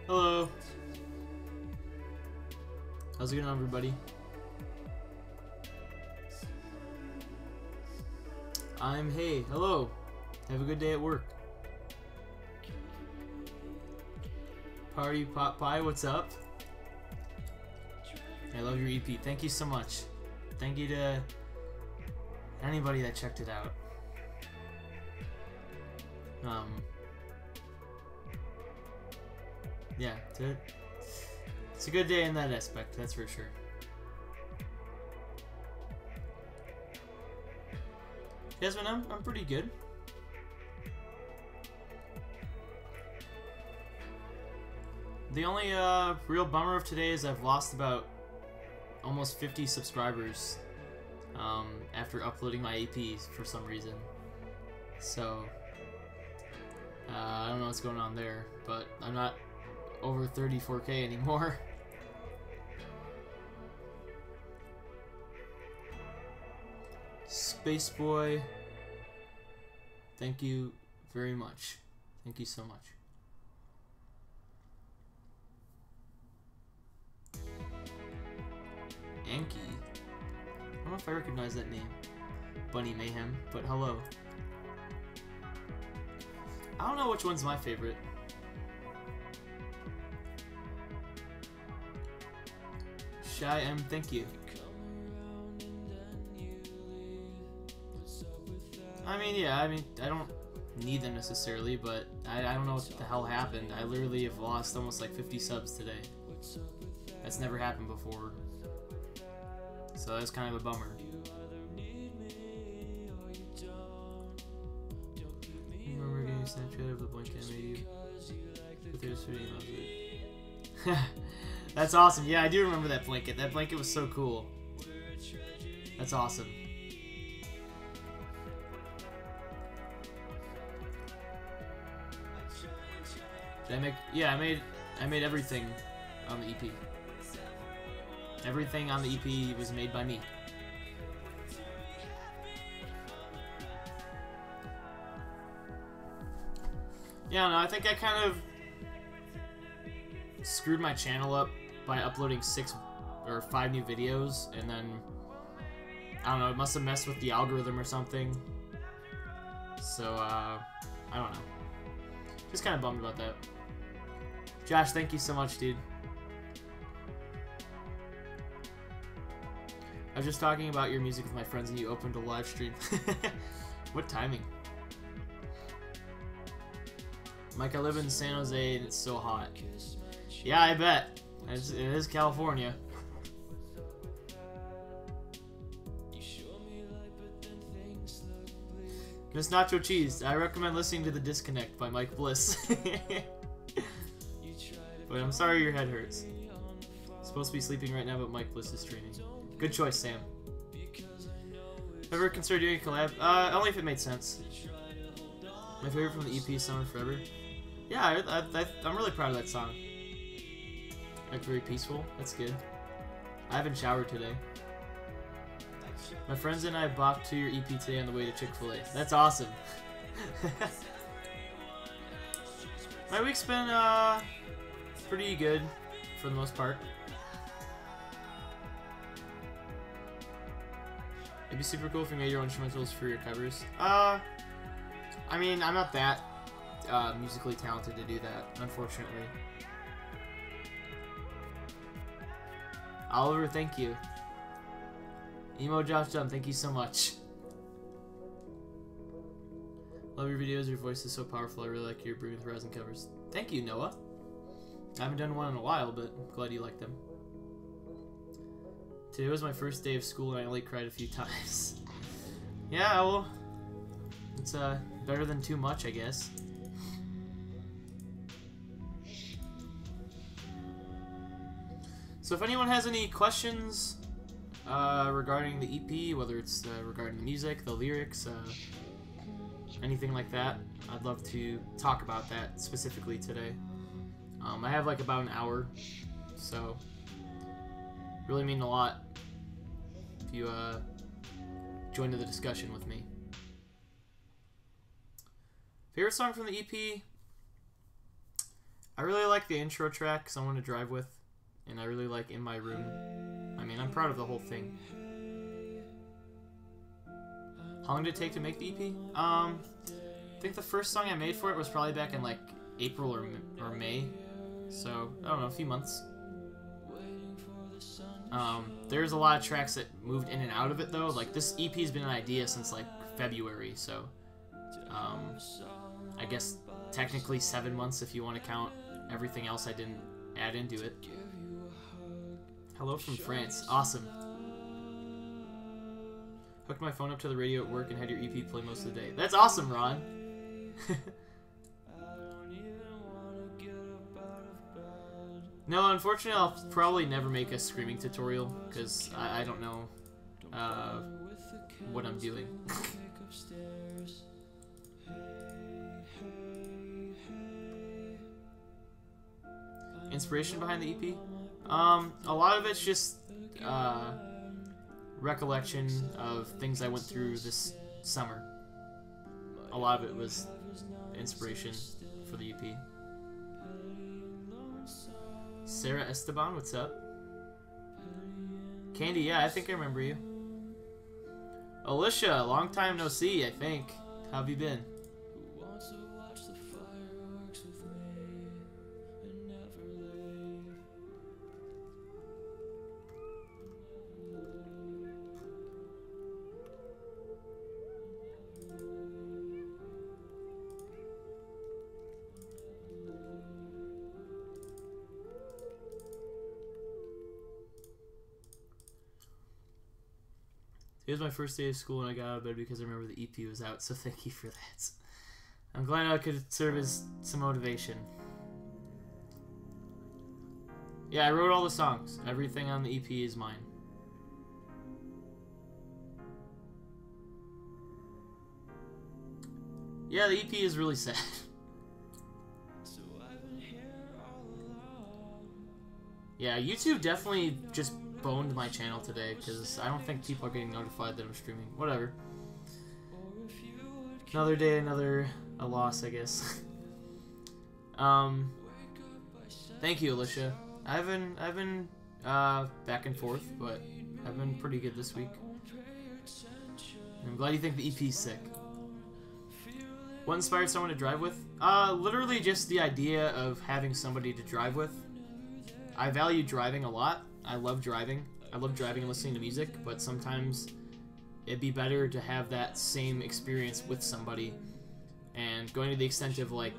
Hello. How's it going, everybody? Hey. Hello. Have a good day at work. Party Pot Pie, what's up? I love your EP. Thank you so much. Thank you to anybody that checked it out. Yeah, it's a good day in that aspect, that's for sure. Desmond, I'm pretty good. The only real bummer of today is I've lost about almost 50 subscribers after uploading my APs for some reason. So I don't know what's going on there, but I'm not over 34K anymore. Space Boy, thank you very much. Thank you so much. Anki. I don't know if I recognize that name. Bunny Mayhem, but hello. I don't know which one's my favorite. Shy M, thank you. I mean, I don't need them necessarily, but I don't know what the hell happened. I literally have lost almost like 50 subs today. That's never happened before. So that's kind of a bummer. Remember getting a Snapchat of the blanket I made you? With your sweetie loves it. That's awesome. Yeah, I do remember that blanket. That blanket was so cool. That's awesome. Did I make? Yeah, I made everything on the EP. Everything on the EP was made by me. Yeah, no, I think I kind of screwed my channel up by uploading 6 or 5 new videos, and then I don't know, it must have messed with the algorithm or something. So I don't know. Just kind of bummed about that. Josh, thank you so much, dude. I was just talking about your music with my friends and you opened a live stream. What timing? Mike, I live in San Jose and it's so hot. Yeah, I bet. It is California. Miss Nacho Cheese, I recommend listening to The Disconnect by Mike Bliss. But I'm sorry your head hurts. Supposed to be sleeping right now, but Mike Bliss is streaming. Good choice, Sam. Ever consider doing a collab? Only if it made sense. My favorite from the EP is Summer Forever. Yeah, I'm really proud of that song. Like, very peaceful. That's good. I haven't showered today. My friends and I bopped to your EP today on the way to Chick-fil-A. That's awesome. My week's been, pretty good, for the most part. It'd be super cool if you made your own instrumentals for your covers. I mean, I'm not that musically talented to do that, unfortunately. Oliver, thank you. Emo Josh Dumb, thank you so much. Love your videos, your voice is so powerful. I really like your Breathe with Horizon covers. Thank you, Noah. I haven't done one in a while, but I'm glad you like them. Today was my first day of school and I only cried a few times. Yeah, well, it's better than too much, I guess. So if anyone has any questions regarding the EP, whether it's regarding the music, the lyrics, anything like that, I'd love to talk about that specifically today. I have like about an hour, so really mean a lot if you join the discussion with me. Favorite song from the EP? I I really like the intro track, Someone to Drive With, and I really like In My Room. I mean, I'm proud of the whole thing. How long did it take to make the EP? I think the first song I made for it was probably back in like April or May, so I don't know, a few months. There's a lot of tracks that moved in and out of it though. Like this EP's been an idea since like February, so I guess technically 7 months if you want to count everything else I didn't add into it. Hello from France. Awesome. Hooked my phone up to the radio at work and had your EP play most of the day. That's awesome, Ron. No, unfortunately, I'll probably never make a screaming tutorial because I don't know what I'm doing. Inspiration behind the EP? A lot of it's just recollection of things I went through this summer. A lot of it was inspiration for the EP. Sarah Esteban, what's up? Candy, yeah, I think I remember you. Alicia, long time no see, I think. How have you been? It was my first day of school and I got out of bed because I remember the EP was out, so thank you for that. I'm glad I could serve as some motivation. Yeah, I wrote all the songs. Everything on the EP is mine. Yeah, the EP is really sad. Yeah, YouTube definitely just boned my channel today because I don't think people are getting notified that I'm streaming. Whatever. Another day, a loss, I guess. Thank you, Alicia. I've been back and forth, but I've been pretty good this week. I'm glad you think the EP's sick. What inspired someone to drive with? Literally just the idea of having somebody to drive with. I value driving a lot. I love driving. I love driving and listening to music, but sometimes it'd be better to have that same experience with somebody and going to the extent of like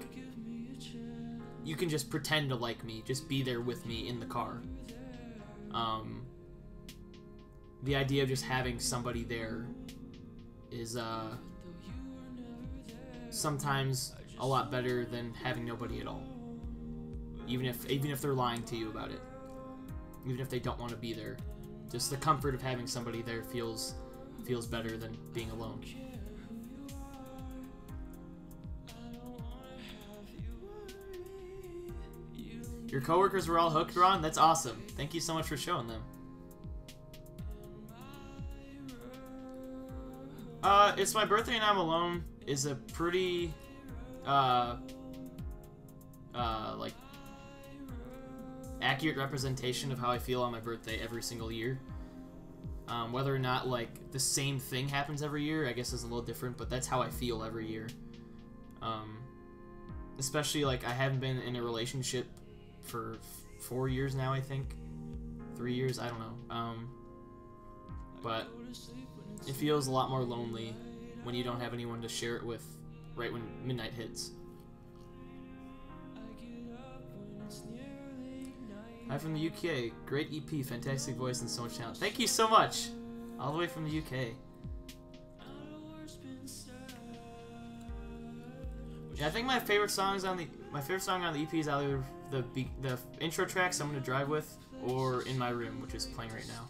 you can just pretend to like me, just be there with me in the car. The idea of just having somebody there is sometimes a lot better than having nobody at all. Even if they're lying to you about it. Even if they don't want to be there. Just the comfort of having somebody there feels better than being alone. Your coworkers were all hooked, Ron? That's awesome. Thank you so much for showing them. It's my birthday and I'm alone is a pretty like accurate representation of how I feel on my birthday every single year. Whether or not like the same thing happens every year, I guess is a little different, but that's how I feel every year. Especially like I haven't been in a relationship for 4 years now, I think. 3 years, I don't know. But it feels a lot more lonely when you don't have anyone to share it with right when midnight hits. Hi from the UK. Great EP, fantastic voice, and so much talent. Thank you so much! All the way from the UK. Yeah, I think my favorite song on the EP is either the intro track, Someone to Drive With, or In My Room, which is playing right now.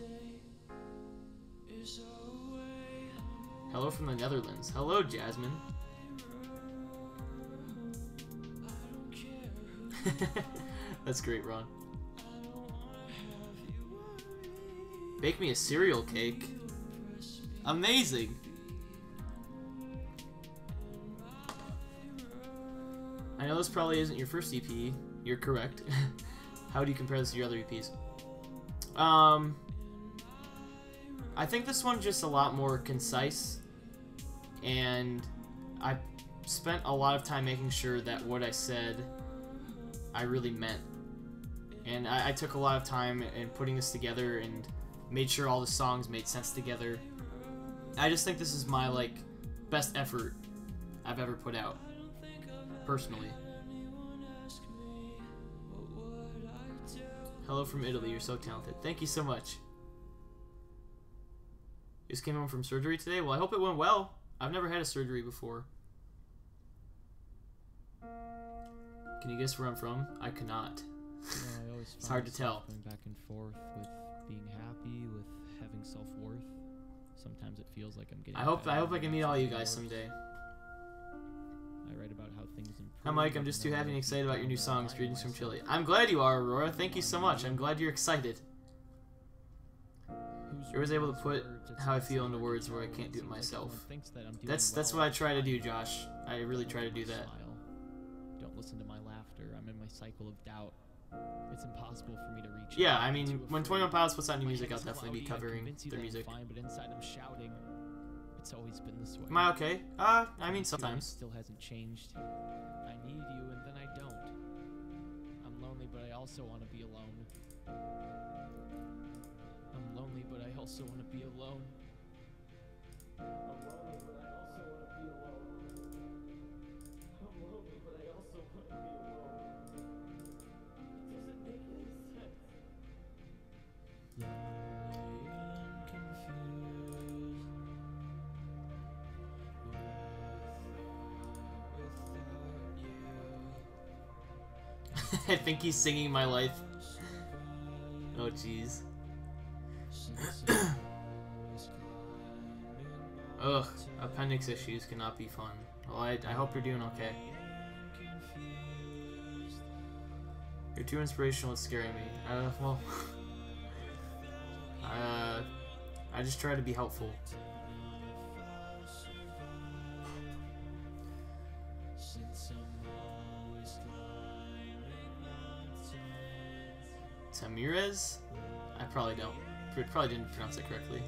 Hello from the Netherlands. Hello, Jasmine. That's great, Ron. Bake me a cereal cake. Amazing. I know this probably isn't your first EP, You're correct. How do you compare this to your other EPs? I think this one's just a lot more concise, and I spent a lot of time making sure that what I said I really meant. And I took a lot of time in putting this together and made sure all the songs made sense together. I just think this is my, like, best effort I've ever put out, personally. Hello from Italy, you're so talented. Thank you so much. You just came home from surgery today? Well, I hope it went well. I've never had a surgery before. Can you guess where I'm from? I cannot. I always It's hard to tell. Going back and forth with being happy, with having self-worth. Sometimes it feels like I'm getting. I hope I can meet all you guys someday. I write about how things improve. Hi Mike, I'm just too happy and excited about your new songs. Greetings from Chile. I'm glad you are, Aurora. Thank you so much. I'm glad you're excited. You're always able to put how I feel into words where I can't do it myself. That's what I try to do, Josh. I really try to do that. Don't listen to my laughter. I'm in my cycle of doubt. It's impossible for me to reach. Yeah, I mean, when 21 Pilots puts out new music, I'll definitely be covering their music. Fine, but inside I'm shouting. It's always been this way. Am I okay? I mean, sometimes. Still hasn't changed. I need you, and then I don't. I'm lonely, but I also want to be alone. I'm lonely, but I also want to be alone. I'm lonely, but I also want to be alone. I'm lonely, but I also want to be alone. It doesn't make any sense. I think he's singing My Life. Oh, jeez. Ugh, appendix issues cannot be fun. Well, I hope you're doing okay. You're too inspirational, it's scaring me. Well... I just try to be helpful. Tamirez? I probably don't. Probably didn't pronounce it correctly.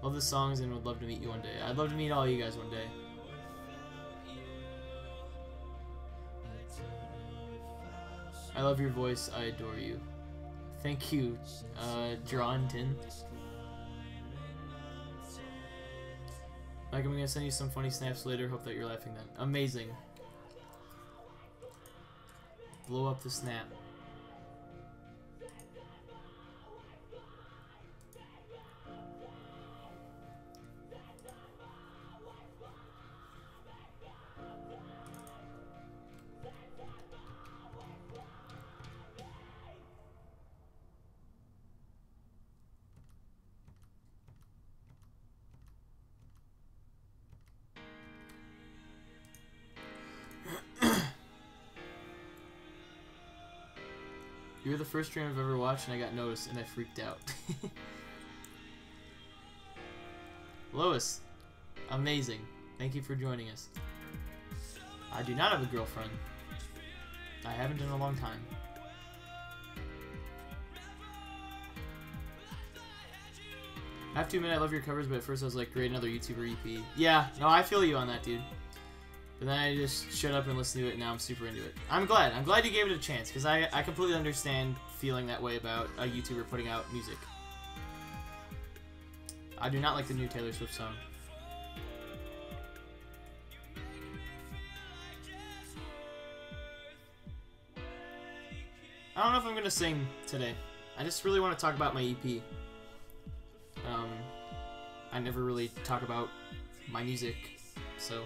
Love the songs and would love to meet you one day. I'd love to meet all you guys one day. I love your voice. I adore you. Thank you, Drawington. Like, I'm gonna send you some funny snaps later. Hope that you're laughing then. Amazing. Blow up the snap. You're the first stream I've ever watched and I got noticed and I freaked out. Lois, amazing. Thank you for joining us. I do not have a girlfriend. I haven't in a long time. I have to admit I love your covers, but at first I was like, great, another YouTuber EP. Yeah, no, I feel you on that, dude. But then I just shut up and listened to it, and now I'm super into it. I'm glad you gave it a chance, because I completely understand feeling that way about a YouTuber putting out music. I do not like the new Taylor Swift song. I don't know if I'm going to sing today. I just really want to talk about my EP. I never really talk about my music, so...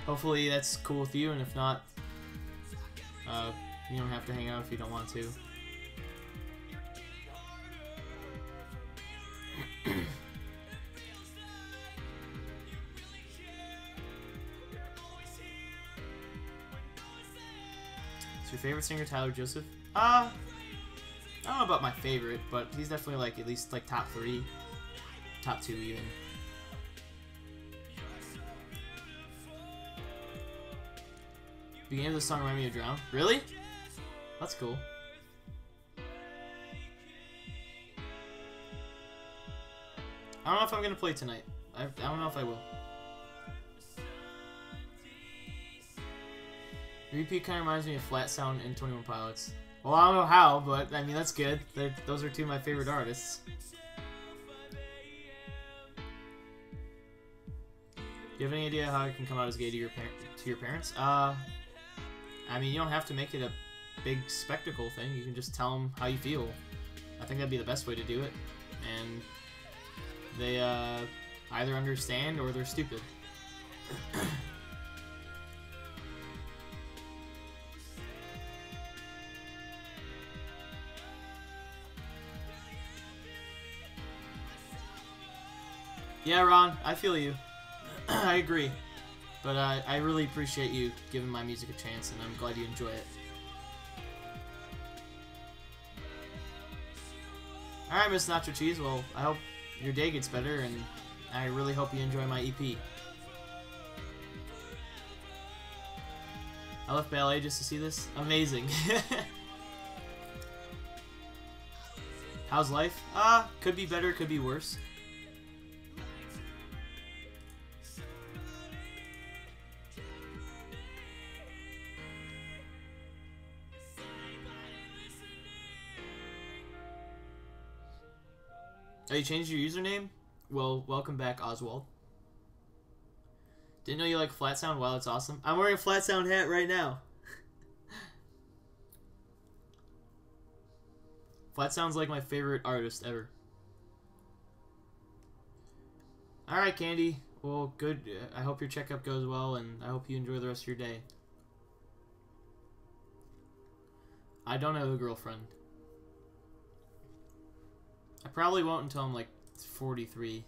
Hopefully that's cool with you, and if not, you don't have to hang out if you don't want to. Is your favorite singer Tyler Joseph? I don't know about my favorite, but he's definitely like at least like top 3, top 2 even. Beginning of the song remind me of Drown. Really? That's cool. I don't know if I'm gonna play tonight. I don't know if I will. Repeat kind of reminds me of Flat Sound and 21 Pilots. Well, I don't know how, but I mean that's good. Those are two of my favorite artists. Do you have any idea how it can come out as gay to your parents? I mean, you don't have to make it a big spectacle thing. You can just tell them how you feel. I think that'd be the best way to do it. And they either understand or they're stupid. Yeah, Ron, I feel you. I agree. But I really appreciate you giving my music a chance, and I'm glad you enjoy it. Alright, Miss Nacho Cheese, well, I hope your day gets better, and I really hope you enjoy my EP. I left ballet just to see this. Amazing. How's life? Could be better, could be worse. Oh, you changed your username? Well, welcome back, Oswald. Didn't know you like Flat Sound? Wow, that's awesome. I'm wearing a Flat Sound hat right now. Flat Sound's like my favorite artist ever. Alright, Candy. Well, good. I hope your checkup goes well, and I hope you enjoy the rest of your day. I don't have a girlfriend. I probably won't until I'm like 43.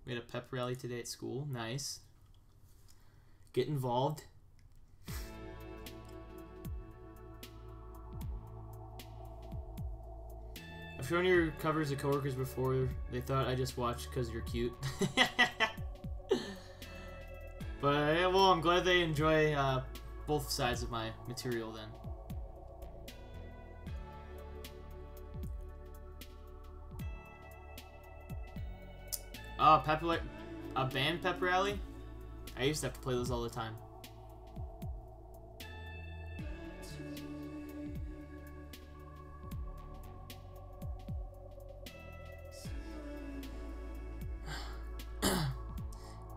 We had a pep rally today at school. Nice. Get involved. I've shown your covers to coworkers before. They thought I just watched because you're cute. But, yeah, well, I'm glad they enjoy both sides of my material then. A band pep rally? I used to have to play those all the time.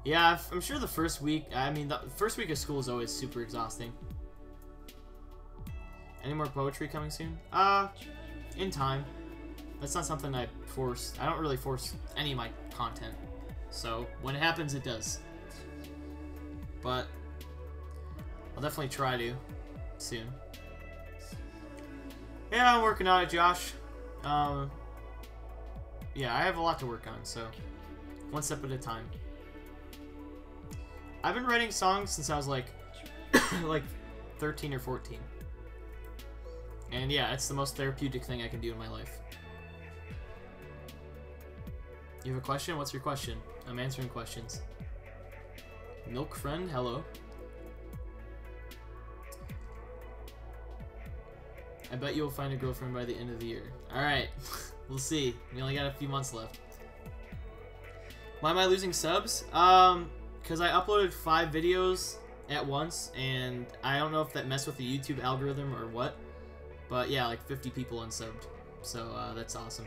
Yeah, I'm sure the first week, I mean, the first week of school is always super exhausting. Any more poetry coming soon? In time. That's not something I force. I don't really force any of my content. So, when it happens, it does. But, I'll definitely try to soon. Yeah, I'm working on it, Josh. Yeah, I have a lot to work on, so one step at a time. I've been writing songs since I was like 13 or 14. And yeah, it's the most therapeutic thing I can do in my life. You have a question? What's your question? I'm answering questions. Milk friend, hello. I bet you'll find a girlfriend by the end of the year. Alright, we'll see. We only got a few months left. Why am I losing subs? Because I uploaded 5 videos at once, and I don't know if that messed with the YouTube algorithm or what, but yeah, like 50 people unsubbed, so that's awesome.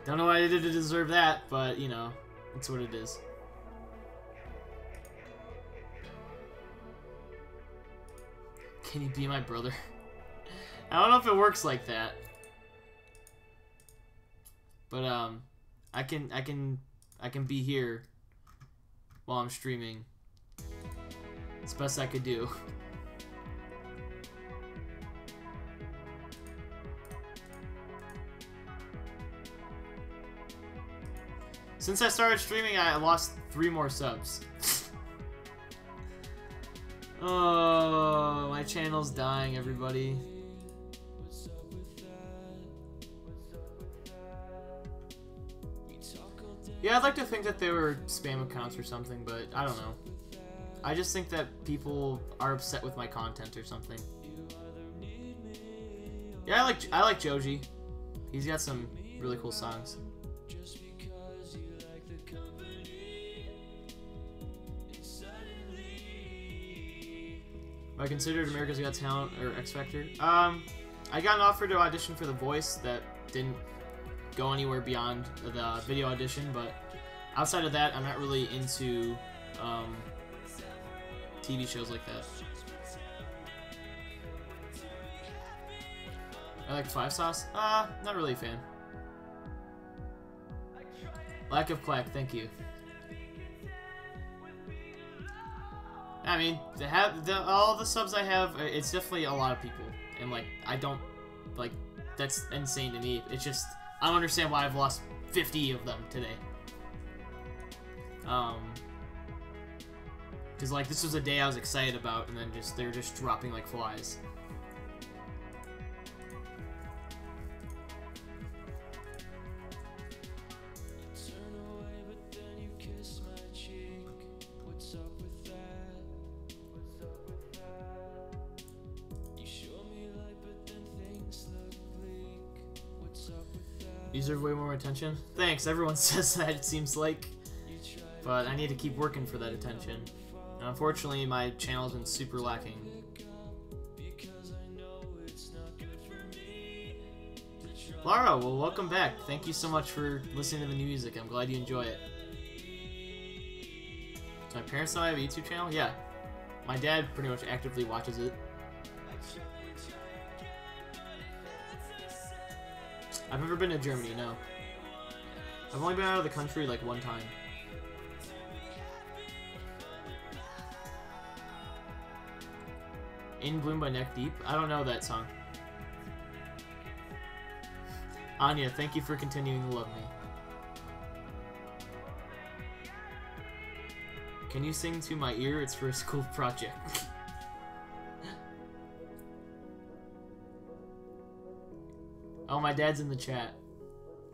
Don't know what I did to deserve that, but you know, it's what it is. Can you be my brother? I don't know if it works like that, but I can be here while I'm streaming. It's the best I could do. Since I started streaming, I lost 3 more subs. Oh, my channel's dying, everybody. Yeah, I'd like to think that they were spam accounts or something, but I don't know. I just think that people are upset with my content or something. Yeah, I like Joji. He's got some really cool songs. I considered America's Got Talent or X Factor. I got an offer to audition for The Voice that didn't go anywhere beyond the video audition, but outside of that, I'm not really into TV shows like that. I like Five Sauce. Not really a fan. Lack of clack, thank you. I mean, to have all the subs I have, it's definitely a lot of people, and like I don't like that's insane to me. It's just I don't understand why I've lost 50 of them today. Because like this was a day I was excited about, and then they're just dropping like flies. You deserve way more attention. Thanks, everyone says that, it seems like. But I need to keep working for that attention. And unfortunately, my channel's been super lacking. Lara, well, welcome back. Thank you so much for listening to the new music. I'm glad you enjoy it. Do my parents know I have a YouTube channel? Yeah. My dad pretty much actively watches it. I've never been to Germany, no. I've only been out of the country like one time. In Bloom by Neck Deep? I don't know that song. Anya, thank you for continuing to love me. Can you sing to my ear? It's for a school project. Oh, my dad's in the chat.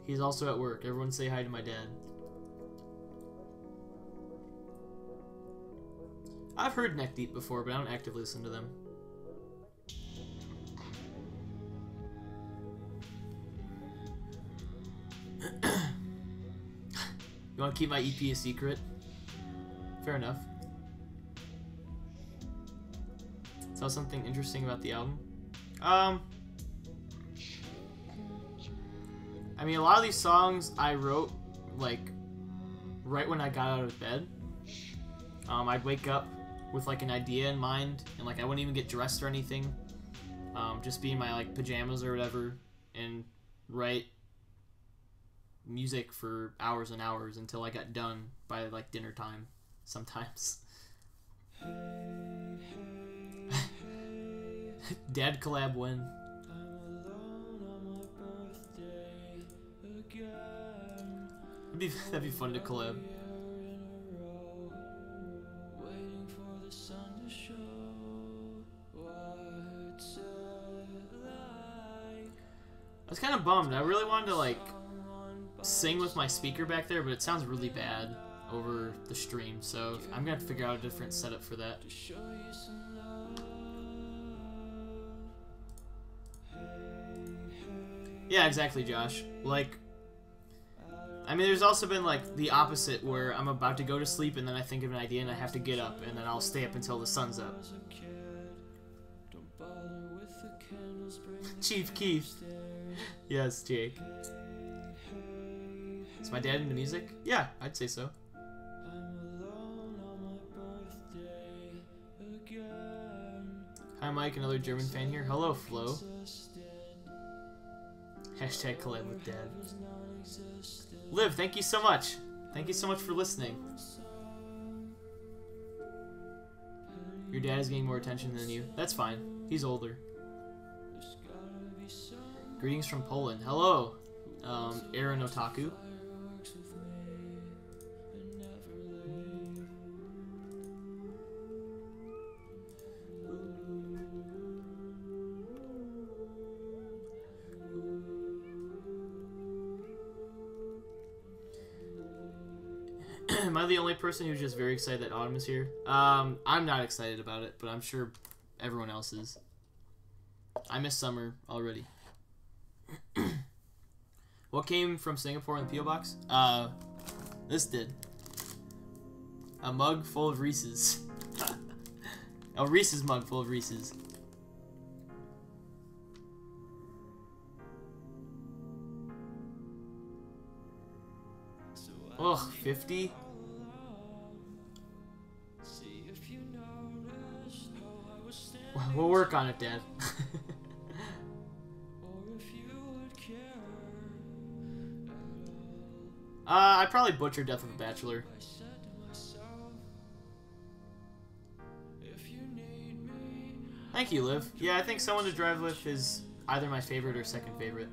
He's also at work. Everyone say hi to my dad. I've heard Neck Deep before, but I don't actively listen to them. You want to keep my EP a secret? Fair enough. Saw something interesting about the album. I mean, a lot of these songs I wrote, like, right when I got out of bed. I'd wake up with, like, an idea in mind, and, like, I wouldn't even get dressed or anything. Just be in my, like, pajamas or whatever, and write music for hours and hours until I got done by, like, dinner time, sometimes. Dad collab win. That'd be fun to collab. I was kind of bummed. I really wanted to like sing with my speaker back there, but it sounds really bad over the stream, so I'm gonna have to figure out a different setup for that. Yeah, exactly, Josh. Like, I mean, there's also been, like, the opposite, where I'm about to go to sleep, and then I think of an idea, and I have to get up, and then I'll stay up until the sun's up. Chief Keith. Yes, Jake. Is my dad into music? Yeah, I'd say so. Hi, Mike, another German fan here. Hello, Flo. Hashtag collab with dad. Liv, thank you so much. Thank you so much for listening. Your dad is getting more attention than you. That's fine. He's older. Greetings from Poland. Hello, Aaron Otaku. Am I the only person who's just very excited that autumn is here? I'm not excited about it, but I'm sure everyone else is. I miss summer already. What came from Singapore in the P.O. box? This did. A mug full of Reese's. A Reese's mug full of Reese's. Ugh, 50? We'll work on it, Dad. I probably butchered Death of a Bachelor. Thank you, Liv. Yeah, I think Someone to Drive With is either my favorite or second favorite.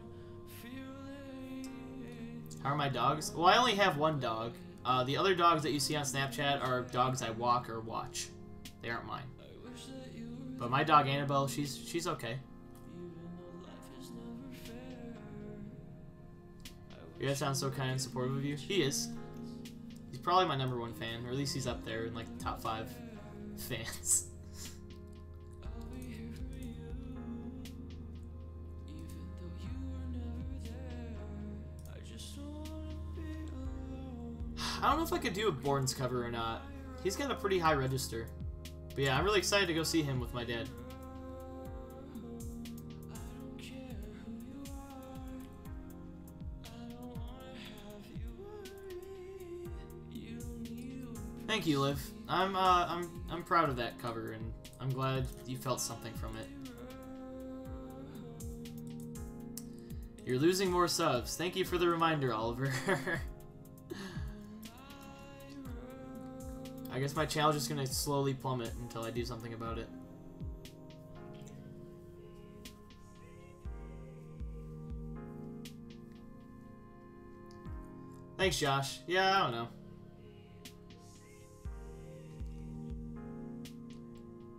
How are my dogs? Well, I only have one dog. The other dogs that you see on Snapchat are dogs I walk or watch. They aren't mine. But my dog Annabelle, she's okay. Your dad sounds so kind and supportive of you. He is. He's probably my #1 fan, or at least he's up there in like the top 5 fans. I don't know if I could do a Bourne's cover or not. He's got a pretty high register. But yeah, I'm really excited to go see him with my dad. Thank you, Liv. I'm proud of that cover, and I'm glad you felt something from it. You're losing more subs. Thank you for the reminder, Oliver. I guess my channel is just gonna slowly plummet until I do something about it. Thanks, Josh. Yeah, I don't know.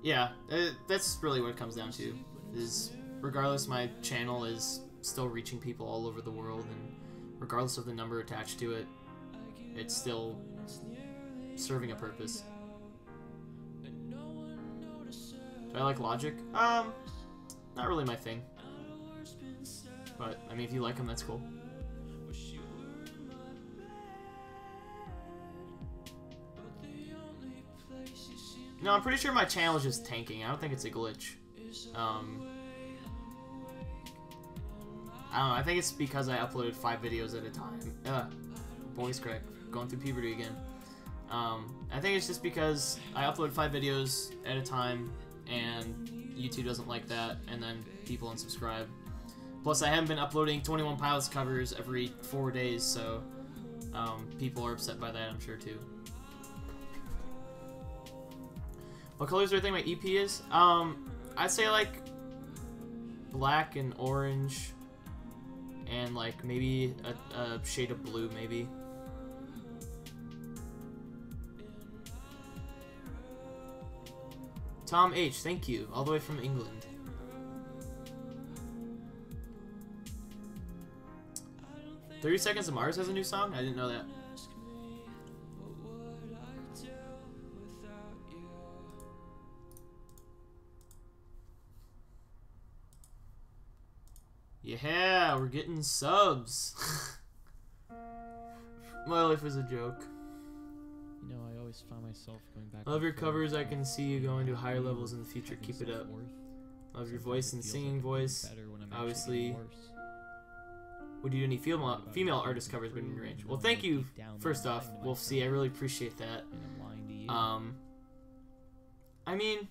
Yeah, that's really what it comes down to. Is regardless, my channel is still reaching people all over the world, and regardless of the number attached to it, it's still serving a purpose. Do I like Logic? Not really my thing. But, I mean, if you like him, that's cool. No, I'm pretty sure my channel is just tanking. I don't think it's a glitch. I don't know, I think it's because I uploaded 5 videos at a time. Voice crack. Going through puberty again. I think it's just because I upload 5 videos at a time, and YouTube doesn't like that, and then people unsubscribe. Plus, I haven't been uploading 21 Pilots covers every 4 days, so people are upset by that, I'm sure, too. What colors do I think my EP is? I'd say, like, black and orange, and, like, maybe a shade of blue, maybe. Tom H, thank you, all the way from England. "30 Seconds of Mars" has a new song? I didn't know that. Yeah, we're getting subs. My life is a joke. You know, I always found myself going back. Love your covers. I can see you going to higher levels in the future. Keep it up. Love your voice and singing voice. Obviously, would you do any female artist covers within your range? Well, thank you. First off, Wolf C, I really appreciate that. I mean,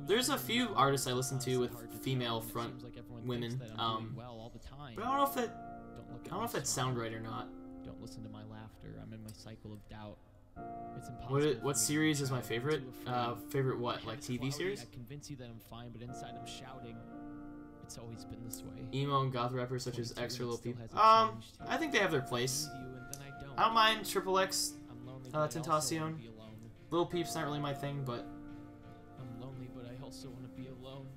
there's a few artists I listen to with female front women. But I don't know if that sound right or not. Don't listen to my laughter. I'm in my cycle of doubt. It's impossible. What series is my favorite? Favorite what? Like TV series? I convince you that I'm fine, but inside I'm shouting. It's always been this way. Emo and goth rappers such as X or Lil Peep. I think they have their place. I don't mind Triple X, Tentacion. Lil Peep's not really my thing, but I'm lonely, but I also want to be alone.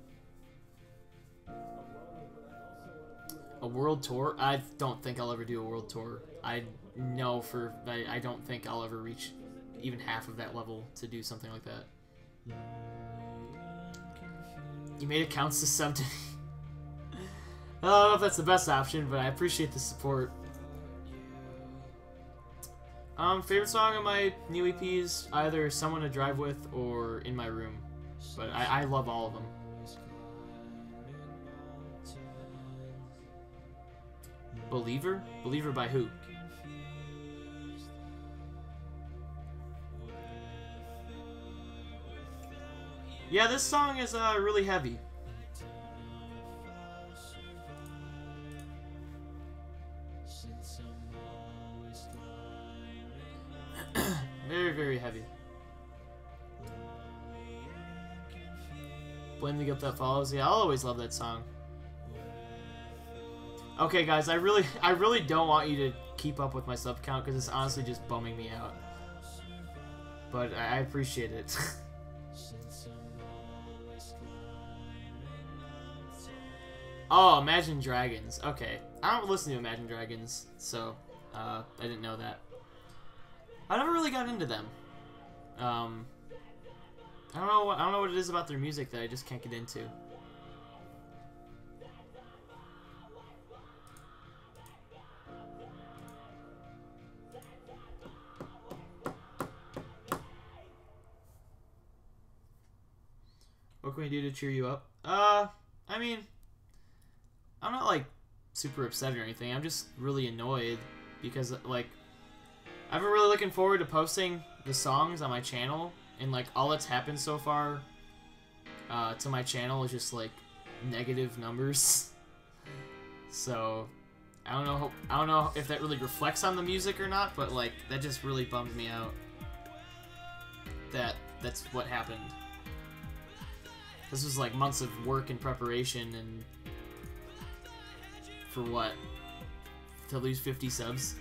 a world tour? I don't think I'll ever do a world tour. I no, I don't think I'll ever reach even half of that level to do something like that. You made accounts to sub to me. I don't know if that's the best option, but I appreciate the support. Favorite song on my new EP is either Someone to Drive With or In My Room. But I love all of them. Believer? Believer by who? Yeah, this song is really heavy. Very, very heavy. Blame the Guilt That Follows. Yeah, I'll always love that song. Okay, guys, I really don't want you to keep up with my sub count because it's honestly just bumming me out. But I appreciate it. Oh, Imagine Dragons. Okay, I don't listen to Imagine Dragons, so I didn't know that. I never really got into them. I don't know what it is about their music that I just can't get into. What can we do to cheer you up? I mean, I'm not like super upset or anything. I'm just really annoyed because like I've been really looking forward to posting the songs on my channel, and like all that's happened so far to my channel is just like negative numbers. So I don't know if that really reflects on the music or not, but like that just really bummed me out. That's what happened. This was like months of work and preparation, and for what? To lose 50 subs?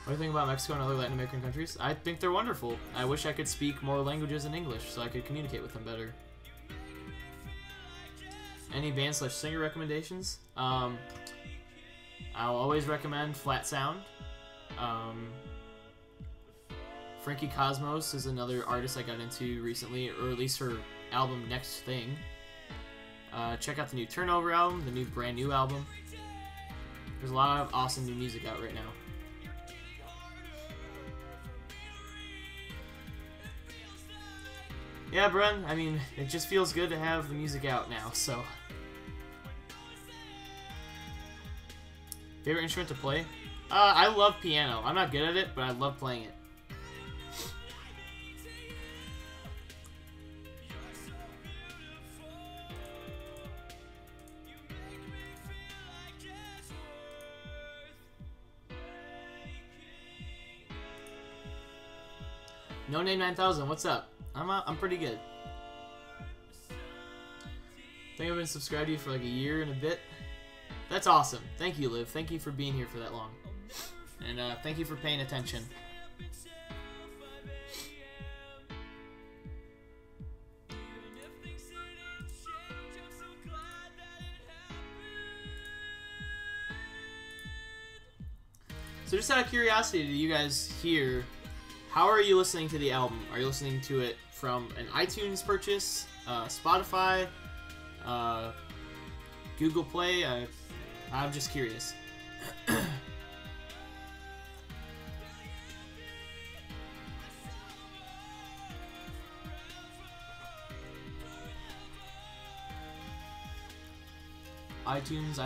What do you think about Mexico and other Latin American countries? I think they're wonderful. I wish I could speak more languages in English so I could communicate with them better. Any band/singer recommendations? I'll always recommend Flat Sound. Frankie Cosmos is another artist I got into recently, or at least her album Next Thing. Check out the new Turnover album, the new brand new album. There's a lot of awesome new music out right now. Yeah, Bren, I mean, it just feels good to have the music out now, so. Favorite instrument to play? I love piano. I'm not good at it, but I love playing it. No Name 9000, what's up? I'm pretty good. I think I've been subscribed to you for like a year and a bit. That's awesome. Thank you, Liv. Thank you for being here for that long. And thank you for paying attention. So just out of curiosity, do you guys hear, how are you listening to the album? Are you listening to it from an iTunes purchase, Spotify, Google Play? I'm just curious. iTunes,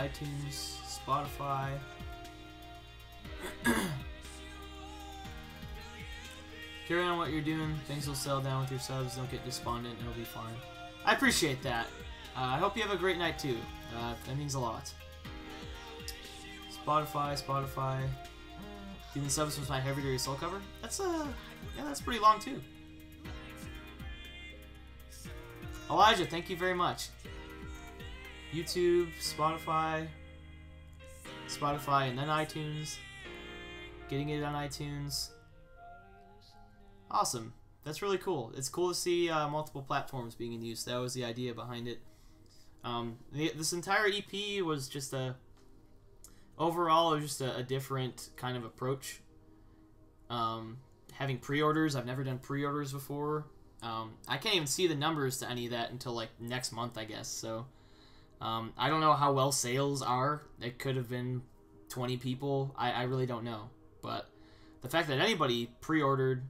Spotify. Carry on what you're doing. Things will settle down with your subs. Don't get despondent. It'll be fine. I appreciate that. I hope you have a great night too. That means a lot. Spotify. Doing subs was my Hereditary Soul cover. That's yeah, that's pretty long too. Elijah, thank you very much. YouTube, Spotify, and then iTunes. Getting it on iTunes. Awesome. That's really cool. It's cool to see multiple platforms being in use. That was the idea behind it. This entire EP was just overall, it was just a different kind of approach. Having pre-orders, I've never done pre-orders before. I can't even see the numbers to any of that until like next month, I guess. So I don't know how well sales are. It could have been 20 people. I really don't know. But the fact that anybody pre-ordered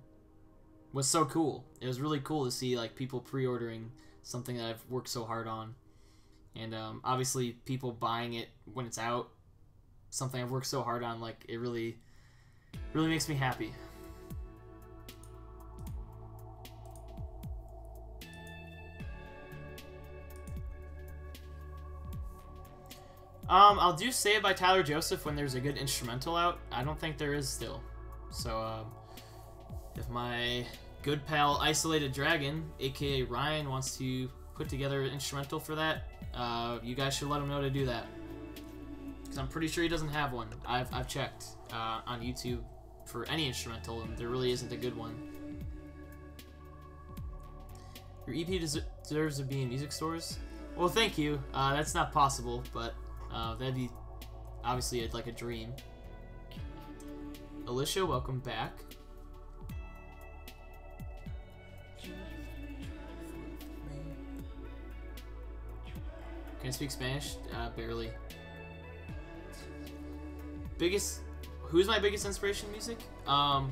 was so cool. It was really cool to see like people pre-ordering something that I've worked so hard on. And obviously people buying it when it's out, something I've worked so hard on, like it really makes me happy. I'll do Saved by Tyler Joseph when there's a good instrumental out. I don't think there is still. So, if my good pal Isolated Dragon, aka Ryan, wants to put together an instrumental for that, you guys should let him know to do that. Because I'm pretty sure he doesn't have one. I've checked on YouTube for any instrumental, and there really isn't a good one. Your EP deserves to be in music stores? Well, thank you. That's not possible, but that'd be obviously like a dream. Alicia, welcome back. Can I speak Spanish? Barely. Who's my biggest inspiration in music? I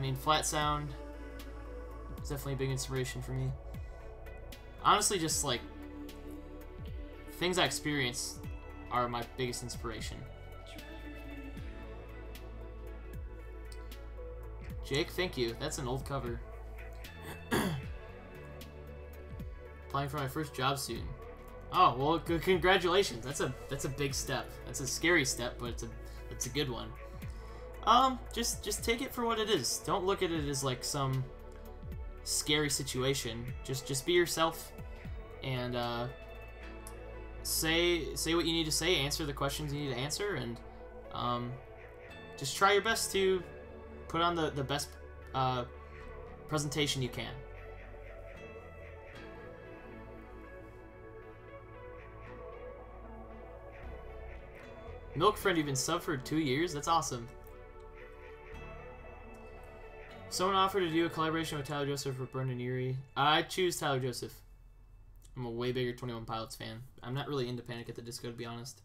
mean, Flat Sound is definitely a big inspiration for me. Honestly, just like things I experience are my biggest inspiration. Jake, thank you. That's an old cover. Applying for my first job soon. Oh, well, congratulations. That's a big step. That's a scary step, but it's a good one. Just take it for what it is. Don't look at it as like some scary situation. Just be yourself and say what you need to say, answer the questions you need to answer, and just try your best to put on the best presentation you can. Milk Friend, you've been sub for 2 years? That's awesome. Someone offered to do a collaboration with Tyler Joseph for Burn and Eerie. I choose Tyler Joseph. I'm a way bigger 21 Pilots fan. I'm not really into Panic at the Disco, to be honest.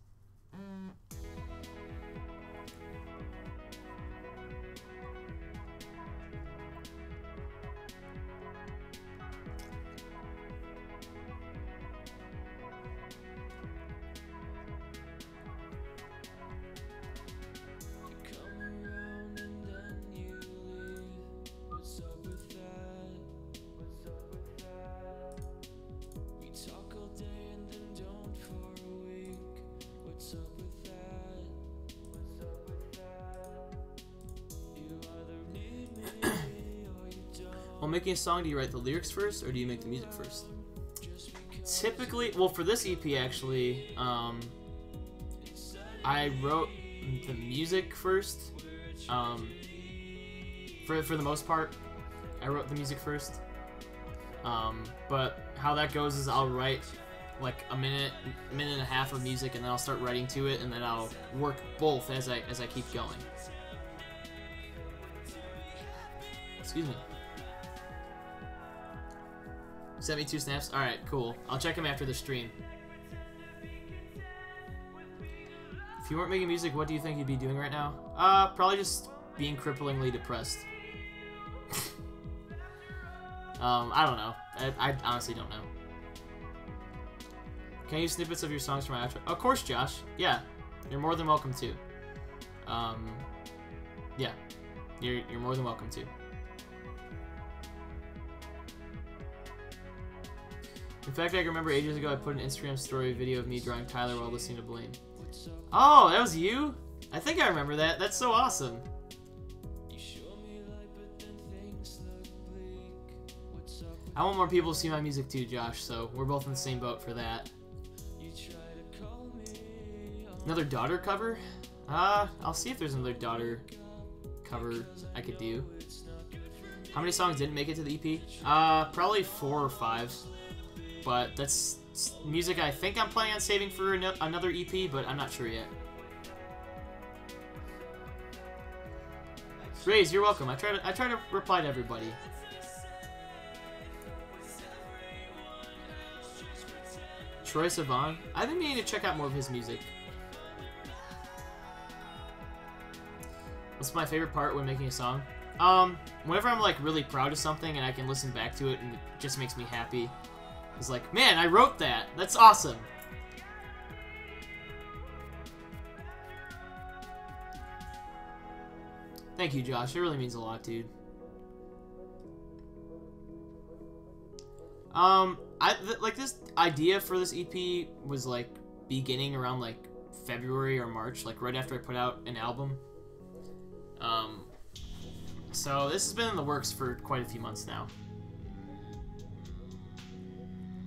While making a song, do you write the lyrics first, or do you make the music first? Typically, well, for this EP, actually, I wrote the music first. For the most part, I wrote the music first. But how that goes is I'll write like a minute and a half of music, and then I'll start writing to it, and then I'll work both as I keep going. Excuse me. Sent me 2 snaps? Alright, cool. I'll check them after the stream. If you weren't making music, what do you think you'd be doing right now? Probably just being cripplingly depressed. I don't know. I honestly don't know. Can you use snippets of your songs for my outro? Of course, Josh. Yeah. You're more than welcome to. Yeah. You're more than welcome to. In fact, I can remember ages ago I put an Instagram story video of me drawing Tyler while listening to Blame. Oh, that was you? I think I remember that. That's so awesome. I want more people to see my music too, Josh, so we're both in the same boat for that. Another Daughter cover? I'll see if there's another Daughter cover I could do. How many songs didn't make it to the EP? Probably 4 or 5. but that's music I think I'm planning on saving for another EP, but I'm not sure yet. Raze, you're welcome. I try to reply to everybody. Troye Sivan. I've been meaning to check out more of his music. What's my favorite part when making a song? Whenever I'm like really proud of something and I can listen back to it and it just makes me happy. It's like, man, I wrote that. That's awesome. Thank you, Josh. It really means a lot, dude. Like this idea for this EP was like beginning around like February or March, like right after I put out an album. So this has been in the works for quite a few months now.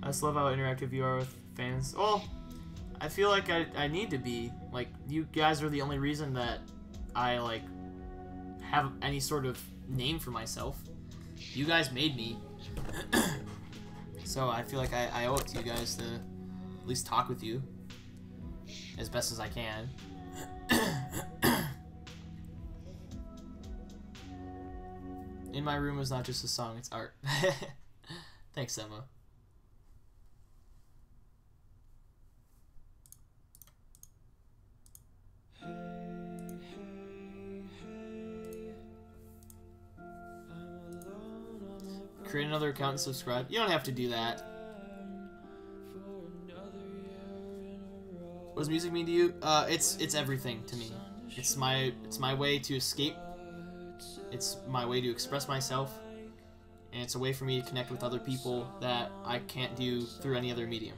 I just love how interactive you are with fans. Well, I feel like I need to be. Like, you guys are the only reason that I like have any sort of name for myself. You guys made me. So I feel like I owe it to you guys to at least talk with you as best as I can. In My Room is not just a song, it's art. Thanks, Emma. Create another account and subscribe. You don't have to do that. What does music mean to you? It's everything to me. It's my way to escape. It's my way to express myself, and it's a way for me to connect with other people that I can't do through any other medium.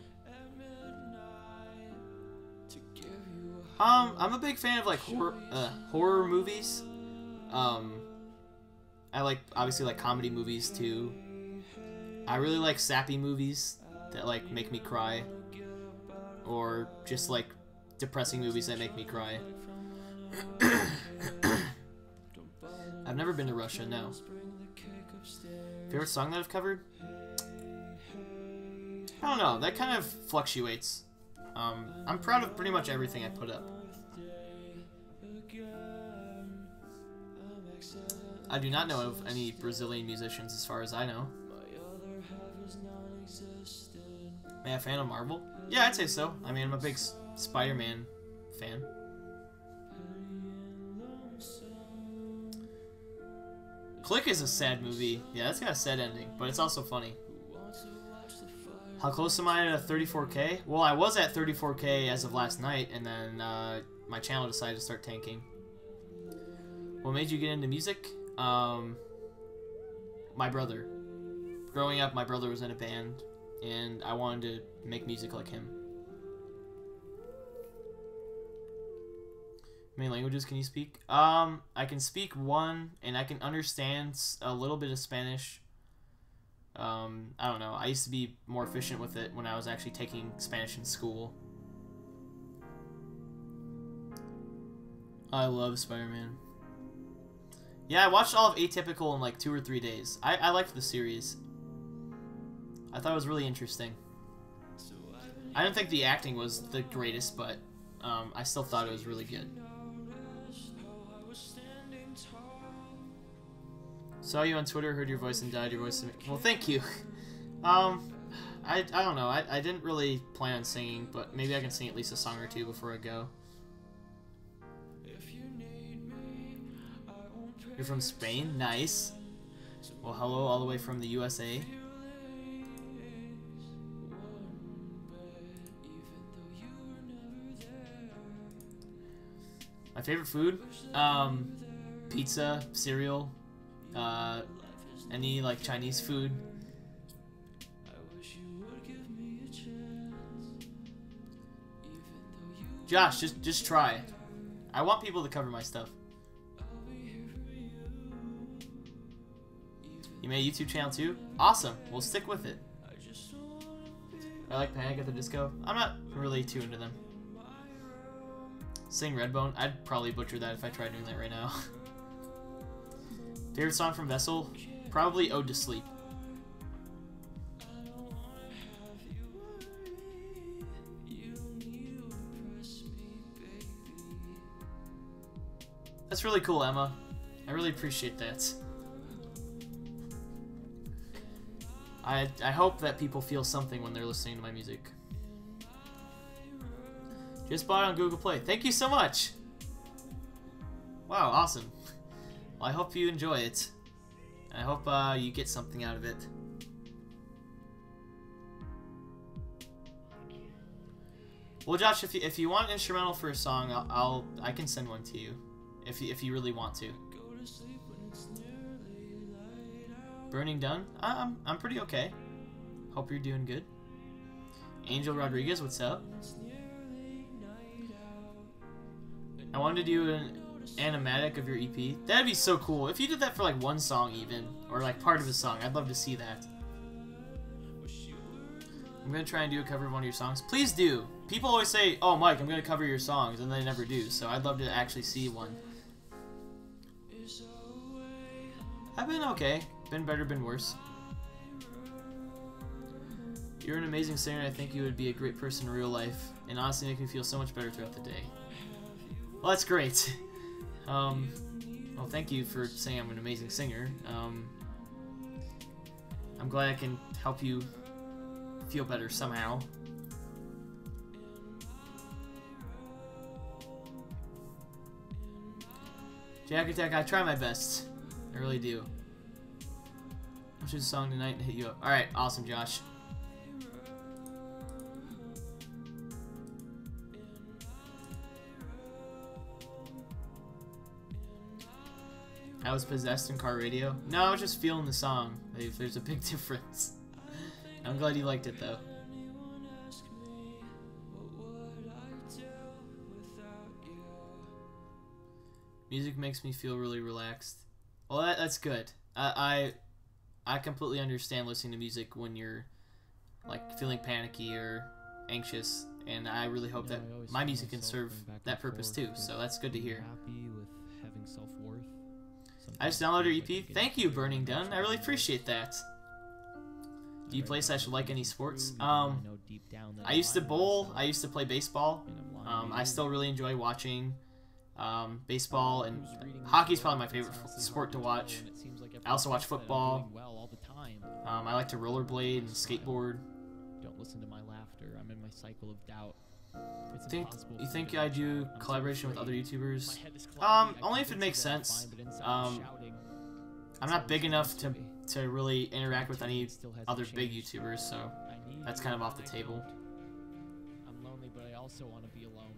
I'm a big fan of like horror movies. I obviously like comedy movies too. I really like sappy movies that like make me cry, or just like depressing movies that make me cry. I've never been to Russia, no. Favorite song that I've covered? I don't know, that kind of fluctuates. I'm proud of pretty much everything I put up. I do not know of any Brazilian musicians as far as I know. Am I a fan of Marvel? Yeah, I'd say so. I mean, I'm a big Spider-Man fan. Click is a sad movie. Yeah, it's got a sad ending, but it's also funny. How close am I to 34K? Well, I was at 34K as of last night, and then my channel decided to start tanking. What made you get into music? My brother. Growing up, my brother was in a band, and I wanted to make music like him. How many languages can you speak? I can speak one, and I can understand a little bit of Spanish. I don't know. I used to be more efficient with it when I was actually taking Spanish in school. I love Spider-Man. Yeah, I watched all of Atypical in like 2 or 3 days. I liked the series. I thought it was really interesting. I didn't think the acting was the greatest, but I still thought it was really good. Saw you on Twitter, heard your voice, and died your voice. Well, thank you. I don't know. I didn't really plan on singing, but maybe I can sing at least a song or two before I go. You're from Spain? Nice. Well, hello all the way from the USA. My favorite food? Pizza, cereal, any like Chinese food. Josh, just try. I want people to cover my stuff. You made a YouTube channel too? Awesome. We'll stick with it. I like Panic at the Disco. I'm not really too into them. Sing Redbone? I'd probably butcher that if I tried doing that right now. Favorite song from Vessel? Probably Ode to Sleep. That's really cool, Emma. I really appreciate that. I hope that people feel something when they're listening to my music. Just bought it on Google Play. Thank you so much! Wow, awesome. Well, I hope you enjoy it. I hope you get something out of it. Well, Josh, if you want an instrumental for a song, I can send one to you, if you really want to. Burning Done? I'm pretty okay. Hope you're doing good. Angel Rodriguez, what's up? I wanted to do an animatic of your EP. That'd be so cool. If you did that for like one song even, or like part of a song, I'd love to see that. I'm gonna try and do a cover of one of your songs. Please do. People always say, "Oh, Mike, I'm gonna cover your songs," and they never do. So I'd love to actually see one. I've been okay. Been better, been worse. You're an amazing singer, and I think you would be a great person in real life, and honestly make me feel so much better throughout the day. Well, that's great. Well, thank you for saying I'm an amazing singer. I'm glad I can help you feel better somehow. Jack Attack, I try my best. I really do. I'll choose a song tonight and hit you up. Alright, awesome, Josh. I was possessed in car radio. No, I was just feeling the song. There's a big difference. I'm glad you liked it, though. Music makes me feel really relaxed. Well, that's good. I completely understand listening to music when you're like feeling panicky or anxious, and I really hope that my music can serve that purpose too. So that's good to hear. I just downloaded your EP. Thank you, Burning Done. I really appreciate that. Do you play / like any sports? I used to bowl. I used to play baseball. I still really enjoy watching baseball, and hockey's probably my favorite sport to watch. I also watch football. I like to rollerblade and skateboard. Don't listen to my laughter. I'm in my cycle of doubt. You think I do collaboration with other YouTubers? Only if it makes sense. I'm not big enough to really interact with any other big YouTubers, so that's kind of off the table. I'm lonely, but I also want to be alone.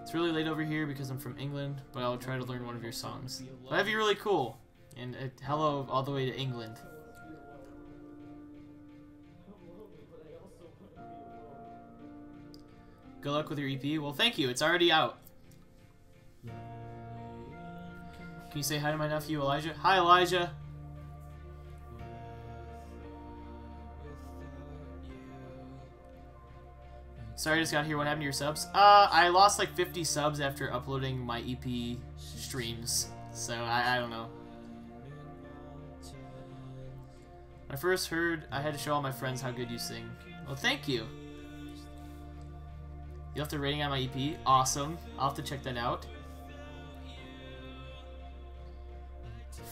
It's really late over here because I'm from England, but I'll try to learn one of your songs. That'd be really cool. And hello all the way to England. Good luck with your EP. Well, thank you. It's already out. Can you say hi to my nephew, Elijah? Hi, Elijah. Sorry, I just got here. What happened to your subs? I lost like 50 subs after uploading my EP streams. So, I don't know. When I first heard, I had to show all my friends how good you sing. Well, thank you. You left a rating on my EP? Awesome. I'll have to check that out.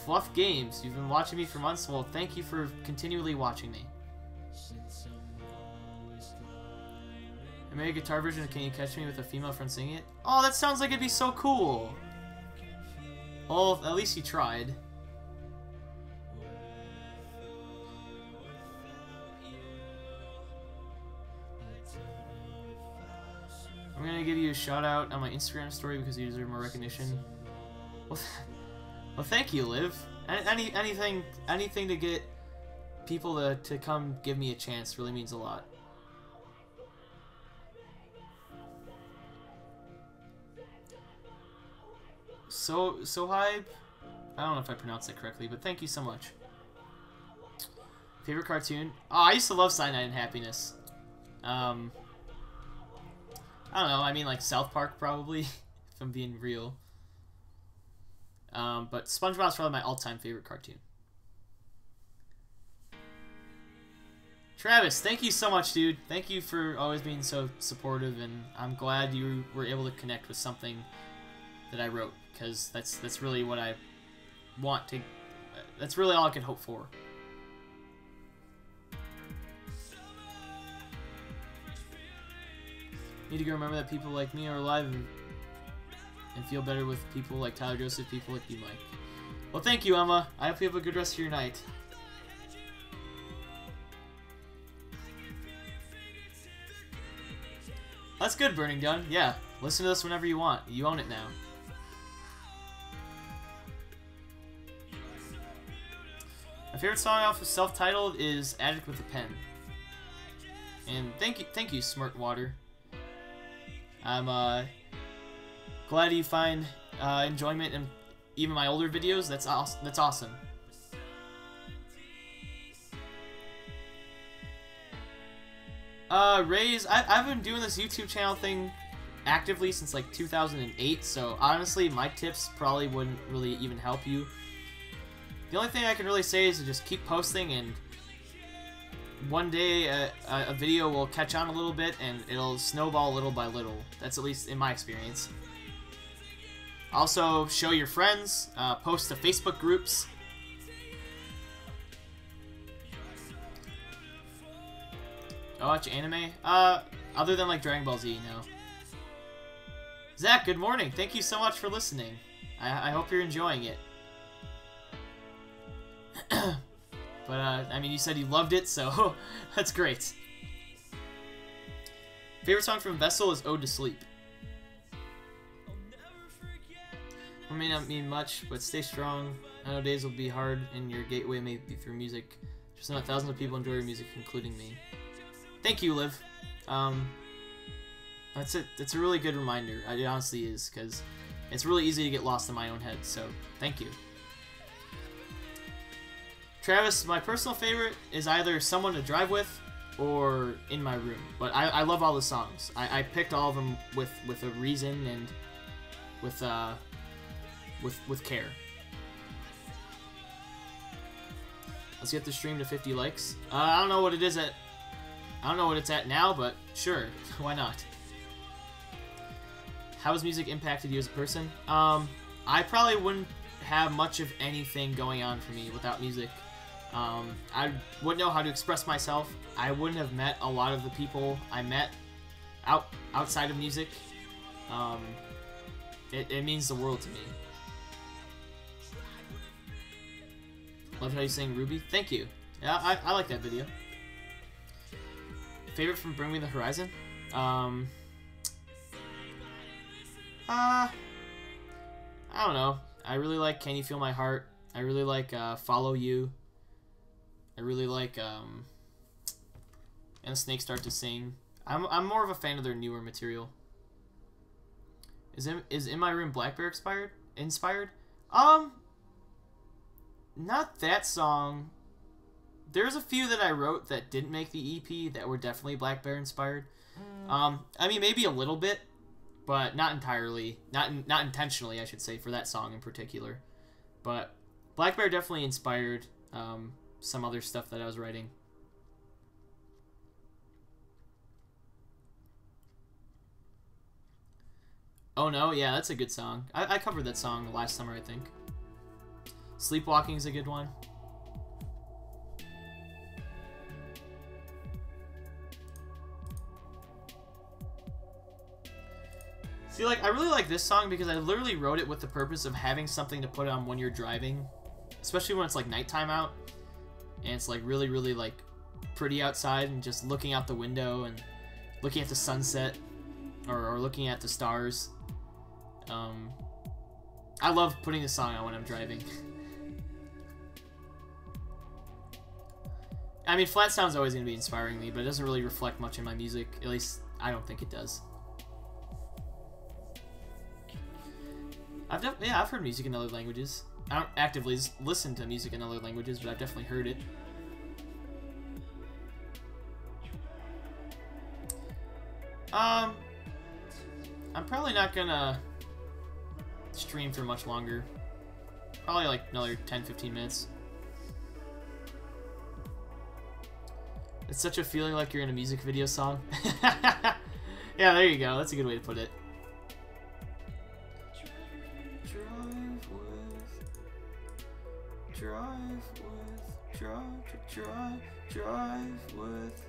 Fluff Games. You've been watching me for months. Well, thank you for continually watching me. I made a guitar version of Can You Catch Me with a female friend singing it? Oh, that sounds like it'd be so cool. Well, at least you tried. I'm gonna give you a shout out on my Instagram story because you deserve more recognition. Well, thank you, Liv. Anything to get people to come give me a chance really means a lot. So hype. I don't know if I pronounced it correctly, but thank you so much. Favorite cartoon? Oh, I used to love Cyanide and Happiness. I don't know, I mean like South Park probably, if I'm being real. But SpongeBob's probably my all-time favorite cartoon. Travis, thank you so much, dude. Thank you for always being so supportive, and I'm glad you were able to connect with something that I wrote, because that's really what I want to. That's really all I could hope for. Need to go remember that people like me are alive and feel better with people like Tyler Joseph, people like you, Mike. Well, thank you, Emma. I hope you have a good rest of your night. That's good, Burning Gun. Yeah, listen to this whenever you want. You own it now. My favorite song off of Self-Titled is Addict with a Pen. And thank you, Smart Water. I'm glad you find enjoyment in even my older videos. That's awesome. Raise, I've been doing this YouTube channel thing actively since like 2008, so honestly my tips probably wouldn't really even help you. The only thing I can really say is to just keep posting, and one day a video will catch on a little bit and it'll snowball little by little. That's at least in my experience. Also, show your friends, post to Facebook groups. I watch anime? Other than like Dragon Ball Z, no. Zach, good morning. Thank you so much for listening. I hope you're enjoying it. But, I mean, you said you loved it, so that's great. Favorite song from Vessel is Ode to Sleep. It may not mean much, but stay strong. I know days will be hard, and your gateway may be through music. Just know thousands of people enjoy your music, including me. Thank you, Liv. That's it. It's a really good reminder. It honestly is, because it's really easy to get lost in my own head, so thank you. Travis, my personal favorite is either Someone to Drive With or In My Room, but I love all the songs. I picked all of them with a reason and with care. Let's get the stream to 50 likes. I don't know what it is at. I don't know what it's at now, but sure, why not? How has music impacted you as a person? I probably wouldn't have much of anything going on for me without music. I wouldn't know how to express myself. I wouldn't have met a lot of the people I met outside of music. It means the world to me. Love how you sing Ruby. Thank you. Yeah, I like that video. Favorite from Bring Me the Horizon? I don't know. I really like Can You Feel My Heart. I really like Follow You. I really like And Snakes Start to Sing. I'm more of a fan of their newer material. Is In My Room Black Bear inspired? Not that song. There's a few that I wrote that didn't make the EP that were definitely Black Bear inspired. I mean, maybe a little bit, but not entirely. Not intentionally, I should say, for that song in particular. But Black Bear definitely inspired some other stuff that I was writing. Oh No, yeah, that's a good song. I covered that song last summer, I think. Sleepwalking is a good one. See, like, I really like this song because I literally wrote it with the purpose of having something to put on when you're driving. Especially when it's, like, nighttime out. And it's, like, really, really, like, pretty outside. And just looking out the window and looking at the sunset. Or looking at the stars. I love putting this song on when I'm driving. I mean, Flat Sound's always going to be inspiring me, but it doesn't really reflect much in my music. At least, I don't think it does. I've heard music in other languages. I don't actively listen to music in other languages, but I've definitely heard it. I'm probably not gonna stream for much longer. Probably like another 10-15 minutes. It's such a feeling like you're in a music video song. Yeah, there you go. That's a good way to put it. drive with, drive with.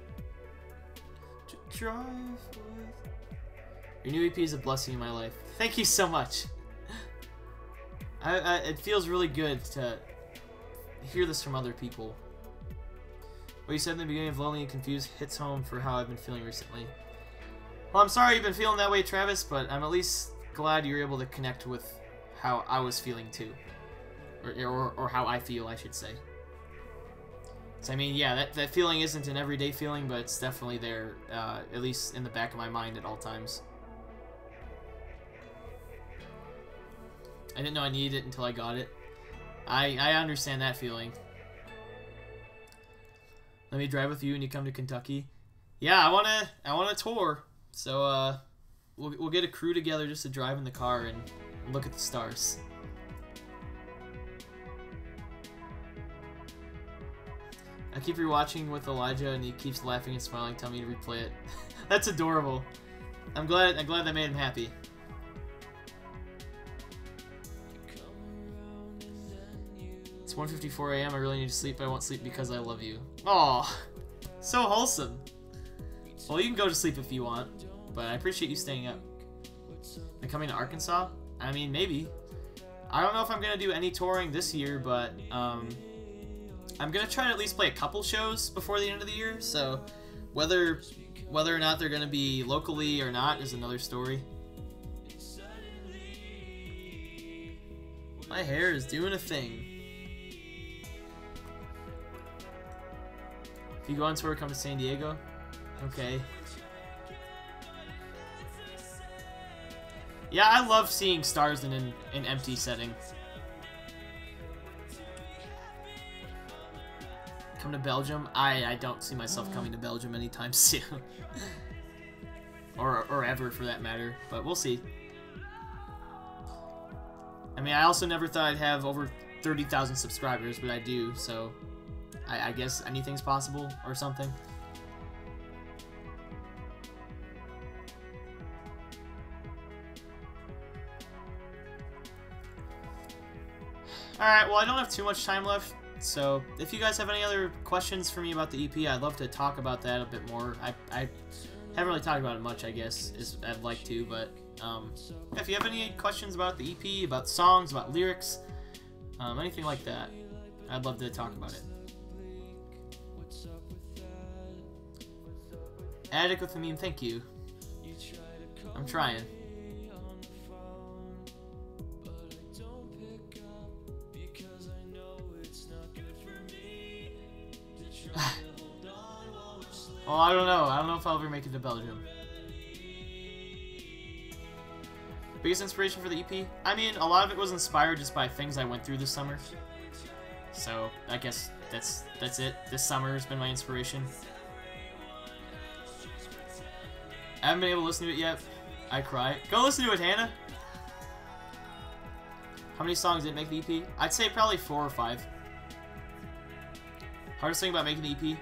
Your new EP is a blessing in my life. Thank you so much. It feels really good to hear this from other people. What you said in the beginning of Lonely and Confused hits home for how I've been feeling recently. Well, I'm sorry you've been feeling that way, Travis, but I'm at least glad you're able to connect with how I was feeling too. Or how I feel, I should say. So, I mean, yeah, that feeling isn't an everyday feeling, but it's definitely there, at least in the back of my mind at all times. I didn't know I needed it until I got it. I understand that feeling. Let me drive with you when you come to Kentucky. Yeah, I wanna tour. So we'll get a crew together just to drive in the car and look at the stars. I keep rewatching with Elijah and he keeps laughing and smiling, telling me to replay it. That's adorable. I'm glad that made him happy. It's 1:54 a.m. I really need to sleep, but I won't sleep because I love you. Aw, so wholesome. Well, you can go to sleep if you want, but I appreciate you staying up. And coming to Arkansas? I mean, maybe. I don't know if I'm gonna do any touring this year, but I'm gonna try to at least play a couple shows before the end of the year. So whether or not they're gonna be locally or not is another story. My hair is doing a thing. If you go on tour, come to San Diego. Okay. Yeah, I love seeing stars in an empty setting. Come to Belgium? I don't see myself coming to Belgium anytime soon. or ever, for that matter. But we'll see. I mean, I also never thought I'd have over 30,000 subscribers, but I do, so I guess anything's possible or something. Alright, well, I don't have too much time left, so if you guys have any other questions for me about the EP, I'd love to talk about that a bit more. I haven't really talked about it much, I guess, as I'd like to, but if you have any questions about the EP, about songs, about lyrics, anything like that, I'd love to talk about it. Attic with a meme, thank you. I'm trying. Well, I don't know. I don't know if I'll ever make it to Belgium. Biggest inspiration for the EP? I mean, a lot of it was inspired just by things I went through this summer. So, I guess that's it. This summer has been my inspiration. I haven't been able to listen to it yet. I cry. Go listen to it, Hannah! How many songs did it make the EP? I'd say probably 4 or 5. Hardest thing about making the EP?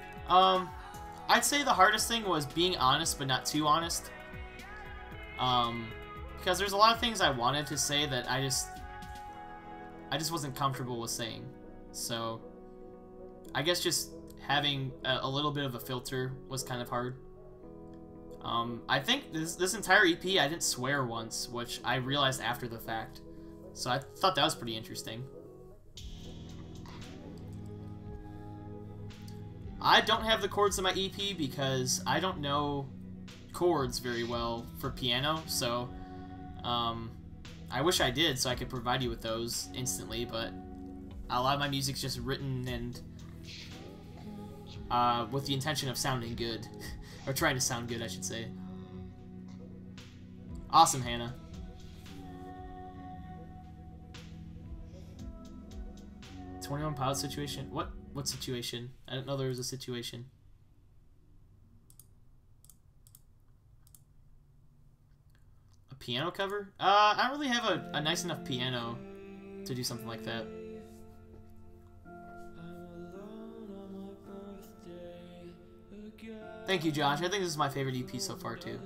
I'd say the hardest thing was being honest, but not too honest. Because there's a lot of things I wanted to say that I just wasn't comfortable with saying. So, I guess just having a little bit of a filter was kind of hard. I think this entire EP, I didn't swear once, which I realized after the fact. So I thought that was pretty interesting. I don't have the chords in my EP because I don't know chords very well for piano, so I wish I did so I could provide you with those instantly, but a lot of my music's just written and with the intention of sounding good. Or trying to sound good, I should say. Awesome, Hannah. "21 Pilots situation? What situation? I didn't know there was a situation. A piano cover? I don't really have a nice enough piano to do something like that. Thank you, Josh. I think this is my favorite EP so far, too.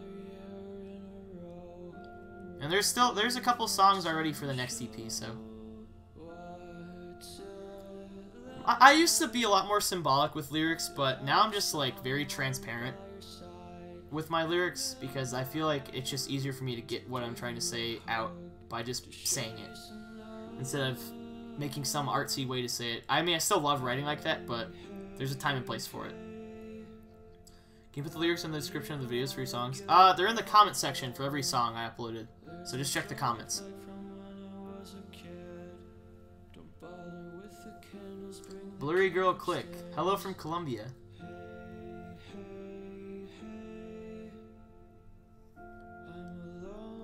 And there's a couple songs already for the next EP, so. I used to be a lot more symbolic with lyrics, but now I'm just like very transparent with my lyrics because I feel like it's just easier for me to get what I'm trying to say out by just saying it instead of making some artsy way to say it. I mean, I still love writing like that, but there's a time and place for it. Can you put the lyrics in the description of the videos for your songs? They're in the comment section for every song I uploaded, so just check the comments. Blurry Girl Click. Hello from Colombia.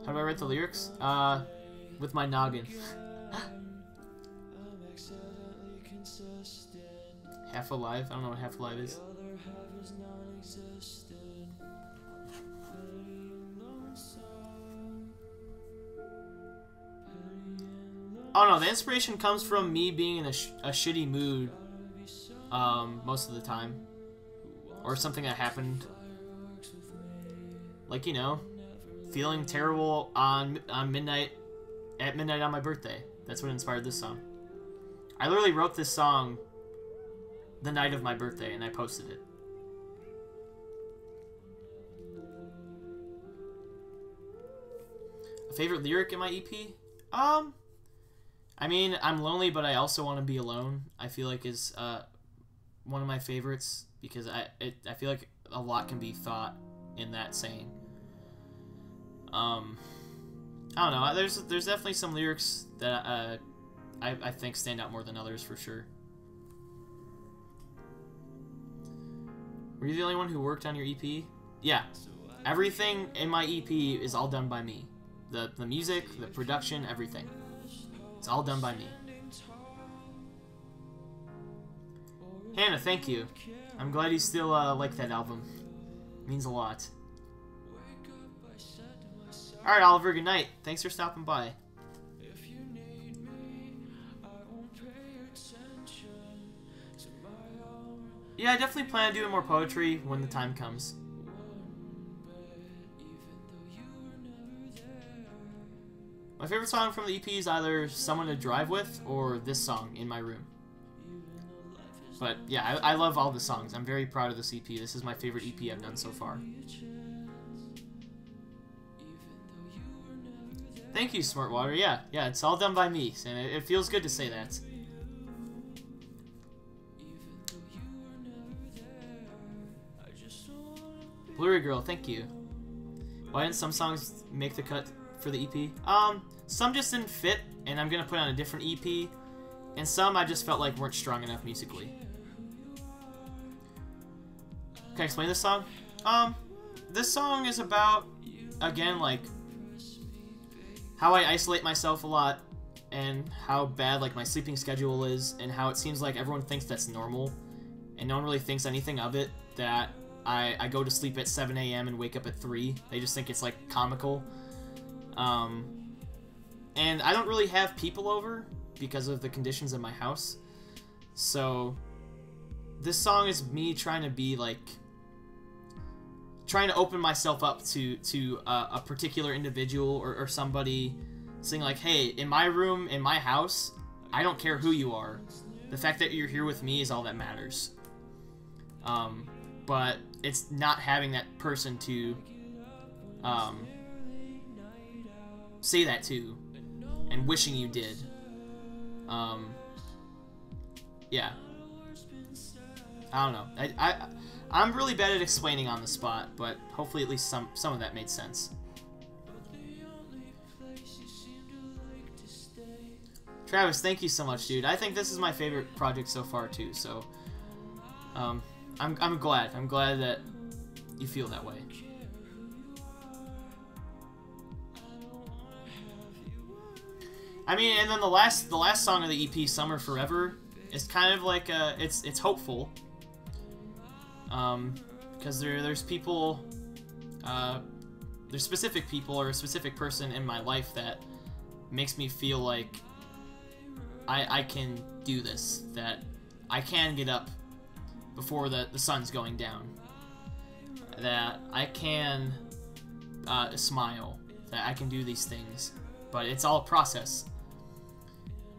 How do I write the lyrics? With my noggin. Half Alive? I don't know what Half Alive is. Oh no, the inspiration comes from me being in a shitty mood most of the time. Or something that happened. Like, you know, feeling terrible at midnight on my birthday. That's what inspired this song. I literally wrote this song the night of my birthday and I posted it. A favorite lyric in my EP? I mean, I'm lonely, but I also want to be alone. I feel like is one of my favorites because I feel like a lot can be thought in that saying. I don't know. There's definitely some lyrics that I think stand out more than others for sure. Were you the only one who worked on your EP? Yeah. Everything in my EP is all done by me. The music, the production, everything. It's all done by me. Hannah, thank you. I'm glad you still like that album. It means a lot. Alright, Oliver, good night. Thanks for stopping by. Yeah, I definitely plan on doing more poetry when the time comes. My favorite song from the EP is either Someone to Drive With or this song, In My Room. But yeah, I love all the songs. I'm very proud of this EP. This is my favorite EP I've done so far. Thank you, Smartwater. Yeah, it's all done by me, and it feels good to say that. Blurry Girl, thank you. Why didn't some songs make the cut for the EP? Some just didn't fit, and I'm gonna put on a different EP, and some I just felt like weren't strong enough musically. Can I explain this song? This song is about, again, like, how I isolate myself a lot, and how bad, like, my sleeping schedule is, and how it seems like everyone thinks that's normal, and no one really thinks anything of it, that I go to sleep at 7 a.m. and wake up at 3. They just think it's, like, comical. And I don't really have people over because of the conditions of my house. So, this song is me trying to be, like, trying to open myself up to a particular individual or somebody saying, like, hey, in my room, in my house, I don't care who you are. The fact that you're here with me is all that matters. But it's not having that person to say that to and wishing you did. Yeah. I don't know. I'm really bad at explaining on the spot, but hopefully at least some of that made sense. Travis, thank you so much, dude. I think this is my favorite project so far too, so I'm glad. I'm glad that you feel that way. I mean, and then the last song of the EP, Summer Forever, is kind of like it's hopeful. Because there's people, there's specific people or a specific person in my life that makes me feel like I can do this, that I can get up before the sun's going down, that I can smile, that I can do these things, but it's all a process.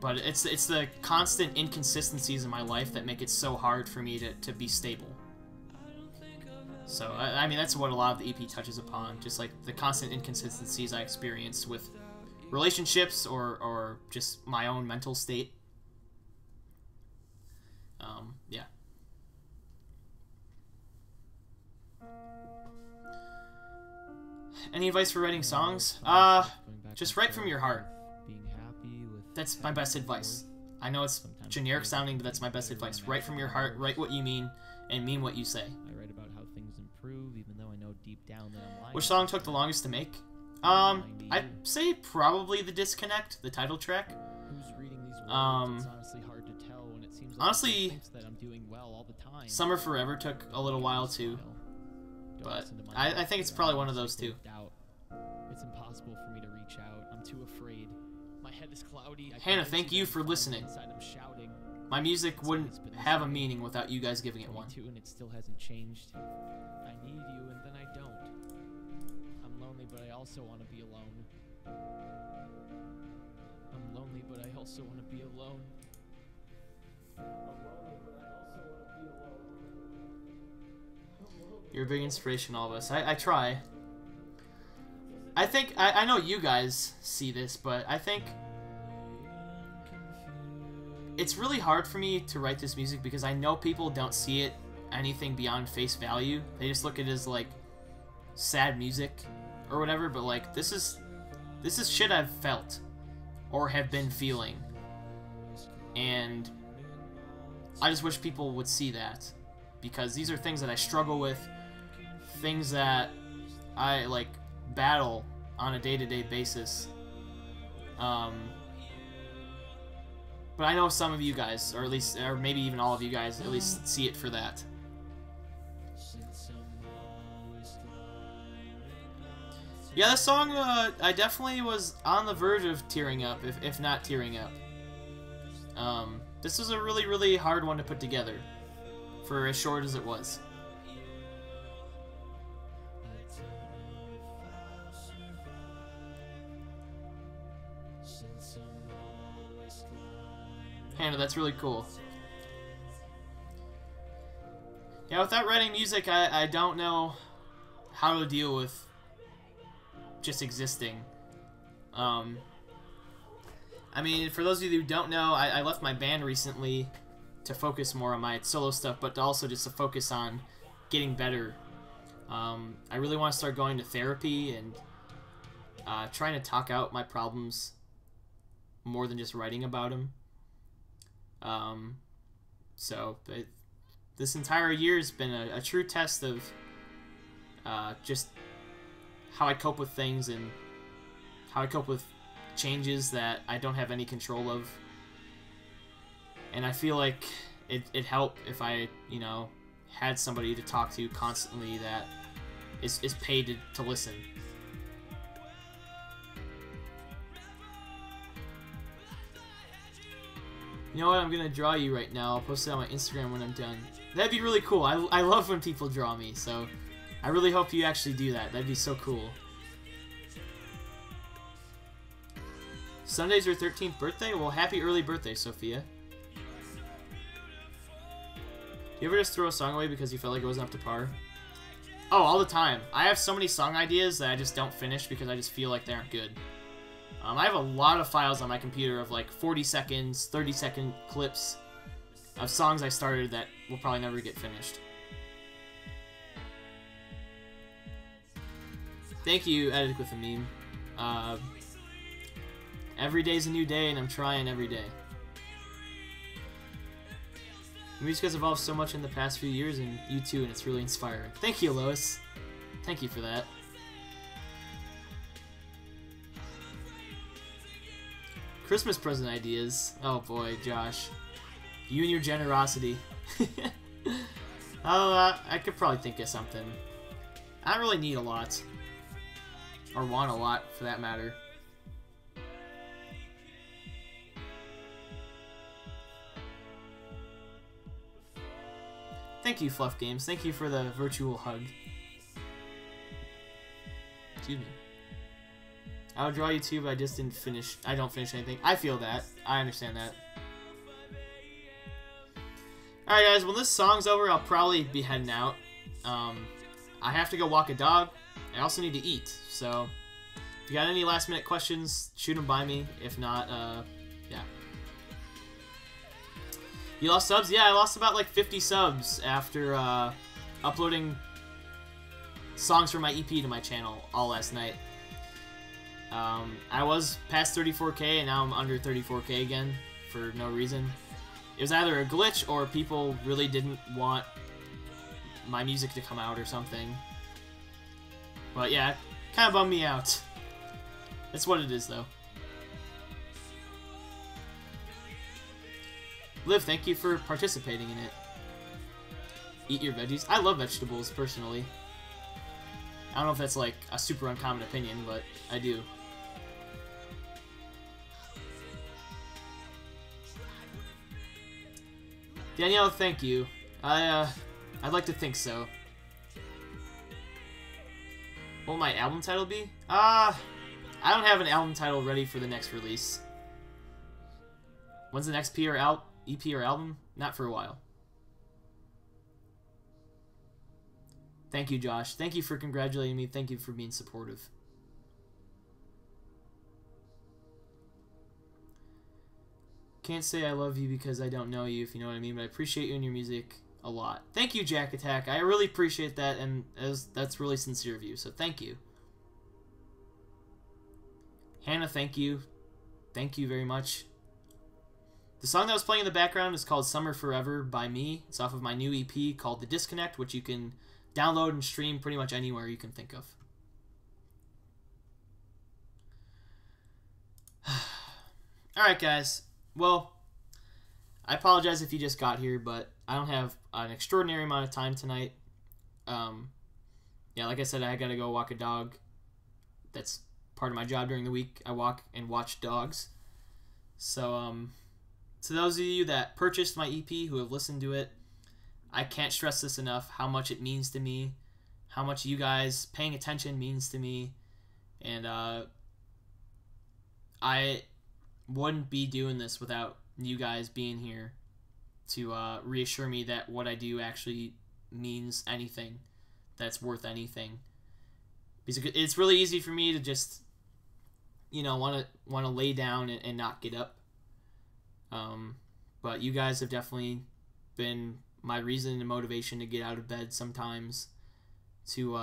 But it's the constant inconsistencies in my life that make it so hard for me to be stable. So, I mean, that's what a lot of the EP touches upon. Just, like, the constant inconsistencies I experience with relationships or just my own mental state. Yeah. Any advice for writing songs? Just write from your heart. That's my best advice. I know it's generic sounding, but that's my best advice. Write from your heart, write what you mean, and mean what you say. I write about how things improve, even though I know deep down that I'm lying. Which song took the longest to make? I'd say probably The Disconnect, the title track. Who's reading these words? It's honestly hard to tell when it seems like honestly, thinks that I'm doing well all the time. Summer Forever took a little while too. But I think it's probably one of those two. It's impossible for me to reach out. I'm too afraid. My head is cloudy. Hannah, thank you for listening. My music wouldn't have a meaning without you guys giving it one. And it still hasn't changed. I need you and then I don't. I'm lonely, but I also want to be alone. I'm lonely, but I also want to be alone. I'm lonely, but I also want to be alone. You're a big inspiration, all of us. I try. I think, I know you guys see this, but I think it's really hard for me to write this music because I know people don't see it anything beyond face value. They just look at it as, like, sad music or whatever, but, like, this is shit I've felt or have been feeling. And I just wish people would see that because these are things that I struggle with, things that I, like, battle on a day-to-day basis. But I know some of you guys, or at least, or maybe even all of you guys, at least see it for that. Yeah, this song, I definitely was on the verge of tearing up, if not tearing up. This was a really, really hard one to put together, for as short as it was. Hannah, that's really cool. Yeah, without writing music, I don't know how to deal with just existing. I mean, for those of you who don't know, I left my band recently to focus more on my solo stuff, but also just to focus on getting better. I really want to start going to therapy and trying to talk out my problems more than just writing about them. But this entire year has been a true test of just how I cope with things and how I cope with changes that I don't have any control of. And I feel like it'd help if I, you know, had somebody to talk to constantly that is paid to listen. You know what? I'm gonna draw you right now. I'll post it on my Instagram when I'm done. That'd be really cool. I love when people draw me, so I really hope you actually do that. That'd be so cool. Sunday's your 13th birthday? Well, happy early birthday, Sophia. Do you ever just throw a song away because you felt like it wasn't up to par? Oh, all the time. I have so many song ideas that I just don't finish because I just feel like they aren't good. I have a lot of files on my computer of like 40 seconds, 30-second clips of songs I started that will probably never get finished. Thank you, Edit with a Meme. Every day's a new day, and I'm trying every day. Music has evolved so much in the past few years, and you too, and it's really inspiring. Thank you, Lois. Thank you for that. Christmas present ideas. Oh boy, Josh. You and your generosity. I could probably think of something. I don't really need a lot. Or want a lot, for that matter. Thank you, Fluff Games. Thank you for the virtual hug. Excuse me. I would draw you too, but I just didn't finish. I don't finish anything. I feel that. I understand that. Alright guys, when this song's over, I'll probably be heading out. I have to go walk a dog. I also need to eat, so if you got any last minute questions, shoot them by me. If not, yeah. You lost subs? Yeah, I lost about like 50 subs after uploading songs from my EP to my channel all last night. I was past 34k and now I'm under 34k again for no reason. It was either a glitch or people really didn't want my music to come out or something. But yeah, it kind of bummed me out. That's what it is though. Liv, thank you for participating in it. Eat your veggies. I love vegetables, personally. I don't know if that's like a super uncommon opinion, but I do. Danielle, thank you. I'd like to think so. What will my album title be? I don't have an album title ready for the next release. When's the next EP or album? Not for a while. Thank you, Josh. Thank you for congratulating me. Thank you for being supportive. Can't say I love you because I don't know you, if you know what I mean, but I appreciate you and your music a lot. Thank you, Jack Attack. I really appreciate that, and that's really sincere of you, so thank you. Hannah, thank you. Thank you very much. The song that was playing in the background is called Summer Forever by me. It's off of my new EP called The Disconnect, which you can download and stream pretty much anywhere you can think of. Alright, guys. Well, I apologize if you just got here, but I don't have an extraordinary amount of time tonight. Yeah, like I said, I gotta go walk a dog. That's part of my job during the week. I walk and watch dogs. So, to those of you that purchased my EP, who have listened to it, I can't stress this enough, how much it means to me, how much you guys paying attention means to me, and I wouldn't be doing this without you guys being here to reassure me that what I do actually means anything, that's worth anything. Because it's really easy for me to just, you know, want to lay down and not get up. But you guys have definitely been my reason and motivation to get out of bed sometimes, to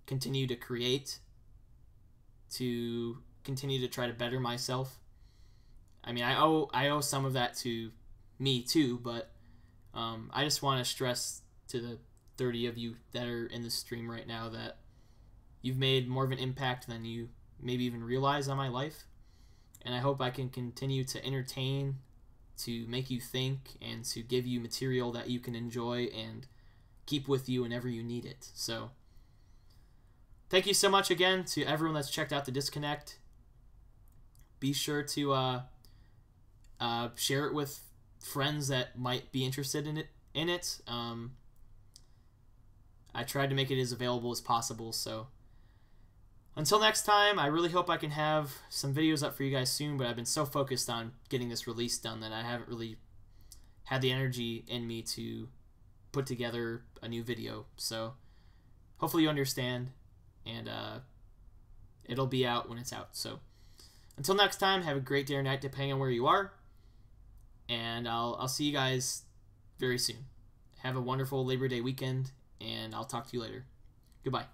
continue to create, to continue to try to better myself. I mean, I owe some of that to me too, but I just want to stress to the 30 of you that are in the stream right now that you've made more of an impact than you maybe even realize on my life. And I hope I can continue to entertain, to make you think, and to give you material that you can enjoy and keep with you whenever you need it. So, thank you so much again to everyone that's checked out The Disconnect. Be sure to share it with friends that might be interested in it. I tried to make it as available as possible, so until next time, I really hope I can have some videos up for you guys soon, but I've been so focused on getting this release done that I haven't really had the energy in me to put together a new video. So hopefully you understand, and it'll be out when it's out. So until next time, have a great day or night depending on where you are, and I'll see you guys very soon. Have a wonderful Labor Day weekend, and I'll talk to you later. Goodbye.